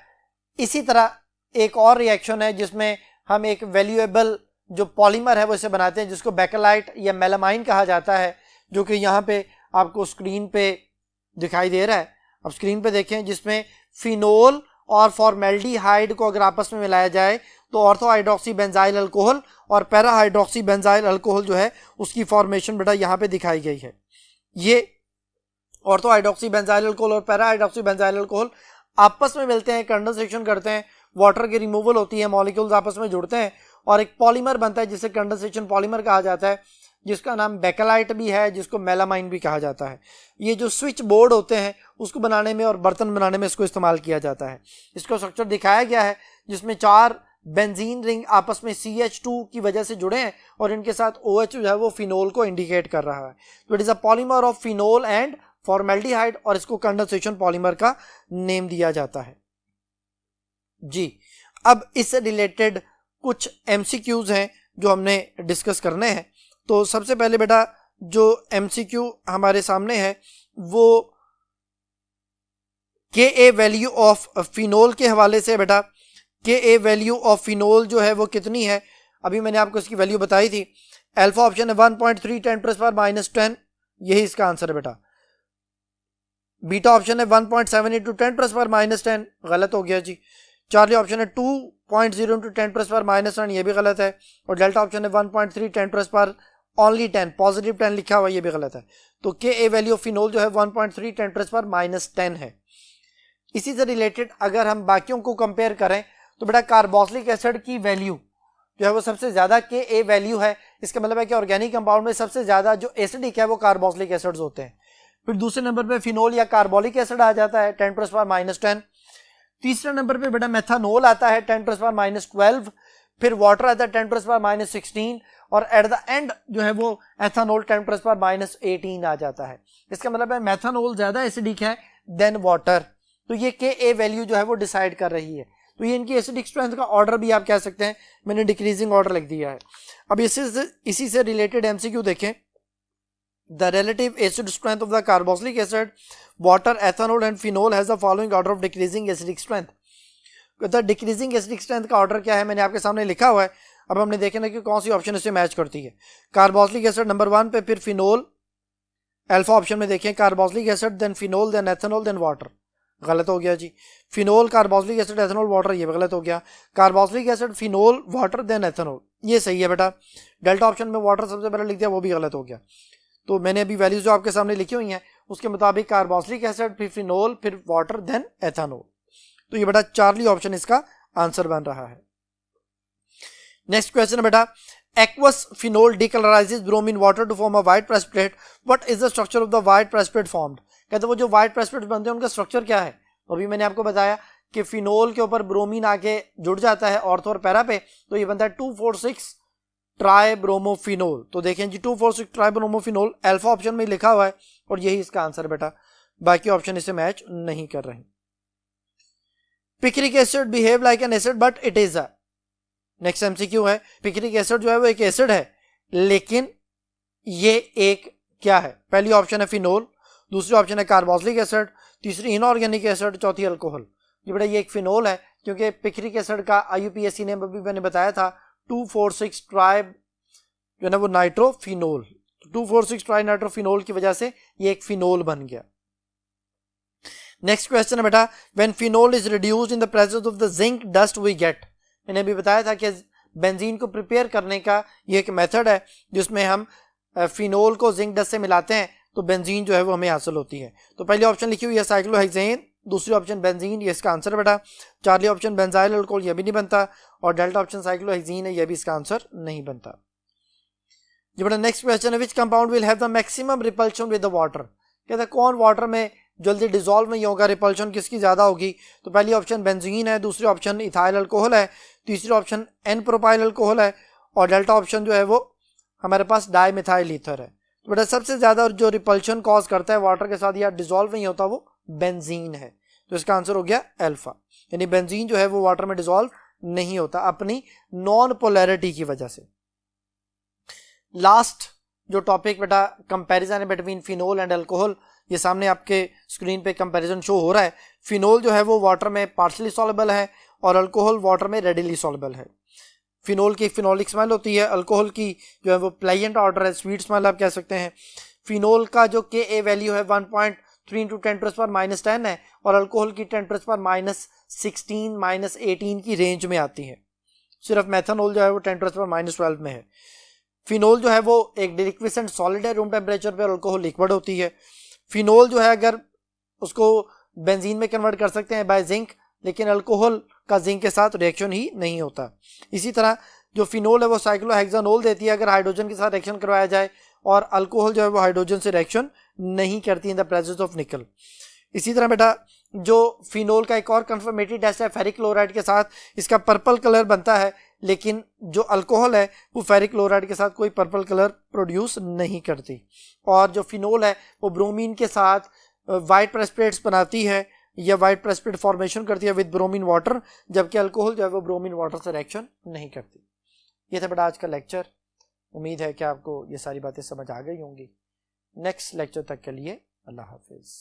इसी तरह एक और रिएक्शन है जिसमें हम एक वैल्यूएबल जो पॉलीमर है वो इसे बनाते हैं जिसको बेकेलाइट या मेलामाइन कहा जाता है, जो कि यहाँ पे आपको स्क्रीन पे दिखाई दे रहा है, अब स्क्रीन पे देखें, जिसमें फिनोल और फॉर्मेल्डिहाइड को अगर आपस में मिलाया जाए तो ऑर्थो हाइड्रोक्सी बेंजाइल अल्कोहल और पैरा हाइड्रोक्सी बेंजाइल अल्कोहल जो है उसकी फॉर्मेशन बेटा यहाँ पे दिखाई गई है। ये ऑर्थो हाइड्रोक्सी बेंजाइल अल्कोहल और पैरा हाइड्रोक्सी बेंजाइल अल्कोहल आपस में मिलते हैं, कंडेंसेशन करते हैं, वाटर की रिमूवल होती है, मॉलिक्यूल्स आपस में जुड़ते हैं और एक पॉलीमर बनता है जिसे कंडेंसेशन पॉलीमर कहा जाता है, जिसका नाम बेकेलाइट भी है, जिसको मेलामाइन भी कहा जाता है। ये जो स्विच बोर्ड होते हैं उसको बनाने में और बर्तन बनाने में इसको इस्तेमाल किया जाता है। इसको स्ट्रक्चर दिखाया गया है जिसमें 4 बेंजीन रिंग आपस में CH2 की वजह से जुड़े हैं और इनके साथ OH जो है वो फिनोल को इंडिकेट कर रहा है। तो it is a polymer of phenol and formaldehyde और इसको कंडेंसेशन पॉलीमर का नेम दिया जाता है जी। अब इससे रिलेटेड कुछ MCQs हैं जो हमने डिस्कस करने हैं। तो सबसे पहले बेटा जो MCQ हमारे सामने है वो Ka वैल्यू ऑफ फिनोल के हवाले से। बेटा Ka वैल्यू ऑफ फिनोल जो है वो कितनी है, अभी मैंने आपको इसकी वैल्यू बताई थी। अल्फा ऑप्शन है 1.3 10⁻⁻10, यही इसका आंसर है बेटा। बीटा ऑप्शन है 1.7 × 10⁻⁻10, गलत हो गया जी। चार्ली ऑप्शन है 2.0 × 10⁻⁻10, ये भी गलत है। और डेल्टा ऑप्शन है 1.3 10⁻10, पॉजिटिव 10 लिखा हुआ, ये भी गलत है। तो Ka वैल्यू ऑफ फिनोल जो है 1.3 10⁻⁻10 है। इसी से रिलेटेड अगर हम बाकियों को कंपेयर करें तो बेटा कार्बोक्सिलिक एसिड की वैल्यू जो है वो सबसे ज्यादा Ka वैल्यू है। इसका मतलब है कि ऑर्गेनिक कंपाउंड में सबसे ज्यादा जो एसिडिक है वो कार्बोक्सिलिक एसिड्स होते हैं। फिर दूसरे नंबर पे फिनोल या कार्बोलिक एसिड आ जाता है 10⁻⁻10। तीसरे नंबर पे बेटा मेथानोल आता है 10⁻⁻12। फिर वाटर आता है 10⁻⁻16 और एट द एंड जो है वो एथानोल 10⁻⁻18 आ जाता है। इसका मतलब है मेथानोल ज्यादा एसिडिक है देन वाटर। तो ये Ka वैल्यू जो है वो डिसाइड कर रही है। तो ये इनकी एसिडिक स्ट्रेंथ का ऑर्डर भी आप कह सकते हैं, मैंने डिक्रीजिंग ऑर्डर लिख दिया है। अब इसी से रिलेटेड MCQ देखें। The relative acid strength of the carboxylic acid, water, ethanol and phenol has the following order of decreasing acidic strength. The decreasing acidic strength का ऑर्डर क्या है मैंने आपके सामने लिखा हुआ है। अब हमने देखना कि कौन सी ऑप्शन इससे मैच करती है। कार्बोक्सिलिक एसिड नंबर 1 पे, फिर फिनोल, अल्फा ऑप्शन में देखें carboxylic acid, then phenol, then ethanol, then water, गलत हो गया जी। Phenol, carboxylic acid, ethanol, water, ये भी गलत हो गया। Carboxylic acid, phenol, water, then ethanol, ये सही है बेटा। डेल्टा ऑप्शन में वाटर सबसे पहले लिख दिया, वो भी गलत हो गया। तो मैंने अभी वैल्यूज जो आपके सामने लिखी हुई हैं उसके मुताबिक कार्बोक्सिलिक एसिड, फिर फिनोल, फिर वाटर, देन एथेनॉल। तो ये बेटा चार्ली ऑप्शन इसका आंसर बन रहा है। नेक्स्ट क्वेश्चन है बेटा, aqueous phenol decolourises bromine water to form a white precipitate, what is the structure of the white precipitate formed. कहते वो जो व्हाइट प्रेसिपिटेट बनते हैं उनका स्ट्रक्चर क्या है। तो अभी मैंने आपको बताया कि फिनोल के ऊपर ब्रोमीन आके जुड़ जाता है ऑर्थो और पैरा पे, तो ये बनता है 2,4,6 ट्राइब्रोमोफिनोल। तो देखें जी 2,4,6 ट्राइब्रोमोफिनोल अल्फा ऑप्शन में लिखा हुआ है और यही इसका आंसर बेटा, बाकी ऑप्शन इसे मैच नहीं कर रहे। Picric acid behave like an acid but it is a, next MCQ है, पिक्रिक एसिड जो है वो एक एसिड है लेकिन ये एक क्या है। पहली ऑप्शन है फिनोल, दूसरी ऑप्शन है कार्बोक्सिलिक एसिड, तीसरी इनऑर्गेनिक एसिड, चौथी अल्कोहल। ये बेटा ये एक फिनोल है क्योंकि पिक्रिक एसिड का IUPAC ने अभी मैंने बताया था 2,4,6 ट्राइब जो है ना वो नाइट्रोफिनोल, 2,4,6 ट्राई नाइट्रोफिनोल की वजह से ये एक फिनोल बन गया। नेक्स्ट क्वेश्चन है बेटा, when phenol is reduced in the presence of the zinc dust we get. मैंने अभी बताया था कि बेंजीन को प्रिपेयर करने का ये एक मेथड है जिसमें हम फिनोल को जिंक डस्ट से मिलाते हैं तो बेंजीन जो है वो हमें हासिल होती है। तो पहली ऑप्शन लिखी हुई है साइक्लोहेक्सेन, दूसरी ऑप्शन बेंजीन, ये इसका आंसर बेटा। चार्ली ऑप्शन बेंजाइल अल्कोहल, ये भी नहीं बनता, और डेल्टा ऑप्शन साइक्लोहेक्सीन है, ये भी इसका आंसर नहीं बनता। ये बेटा नेक्स्ट क्वेश्चन है, which compound will have the maximum repulsion with the water. कहता है कौन वाटर में जल्दी डिसॉल्व नहीं होगा, रिपल्शन किसकी ज्यादा होगी। तो पहली ऑप्शन बेंजीन है, दूसरी ऑप्शन इथाइल अल्कोहल है, तीसरी ऑप्शन एन प्रोपाइल अल्कोहल है, और डेल्टा ऑप्शन जो है वो हमारे पास डाइमिथाइल ईथर है। तो बेटा सबसे ज्यादा जो रिपल्शन कॉज करता है वाटर के साथ या डिसॉल्व नहीं होता वो बेंजीन है। तो इसका आंसर हो गया अल्फा, यानी बेंजीन जो है वो वाटर में डिसॉल्व नहीं होता अपनी नॉन पोलैरिटी की वजह से। लास्ट जो टॉपिक बेटा कंपैरिजन है बिटवीन फिनोल एंड अल्कोहल, ये सामने आपके स्क्रीन पे कंपैरिजन शो हो रहा है। फिनोल जो है वो वाटर में पार्शली सॉल्युबल है और अल्कोहल वाटर में रेडिली सॉल्युबल है। फिनोल की फिनोलिक स्मेल होती है, अल्कोहल की जो है वो प्लेजेंट ऑर्डर है, स्वीट स्मेल आप कह सकते हैं। फिनोल का जो Ka वैल्यू है 3 इंटू 10⁻⁻10 है और अल्कोहल की 10⁻16 -18 की रेंज में आती है। सिर्फ मेथनॉल जो है वो 10⁻12 में है। फिनोल जो है वो एक डिलिक्विसेंट सॉलिड है रूम टेम्परेचर पे और अल्कोहल लिक्विड होती है। फिनोल जो है अगर उसको बेंजीन में कन्वर्ट कर सकते हैं बाय जिंक, लेकिन अल्कोहल का जिंक के साथ रिएक्शन ही नहीं होता। इसी तरह जो फिनोल है वो साइक्लोहेक्सानोल देती है अगर हाइड्रोजन के साथ रिएक्शन करवाया जाए, और अल्कोहल जो है वो हाइड्रोजन से रिएक्शन नहीं करती इन द प्रेजेंस ऑफ निकल। इसी तरह बेटा जो फिनोल का एक और कंफर्मेटरी टेस्ट है फेरिक क्लोराइड के साथ, इसका पर्पल कलर बनता है, लेकिन जो अल्कोहल है वो फेरिक क्लोराइड के साथ कोई पर्पल कलर प्रोड्यूस नहीं करती। और जो फिनोल है वो ब्रोमीन के साथ वाइट प्रेसिपिटेट्स बनाती है या वाइट प्रेसिपिटेट फॉर्मेशन करती है विद ब्रोमीन वाटर, जबकि अल्कोहल जो है वो ब्रोमीन वाटर से रिएक्शन नहीं करती। ये था बेटा आज का लेक्चर। उम्मीद है कि आपको ये सारी बातें समझ आ गई होंगी। नेक्स्ट लेक्चर तक के लिए अल्लाह हाफिज।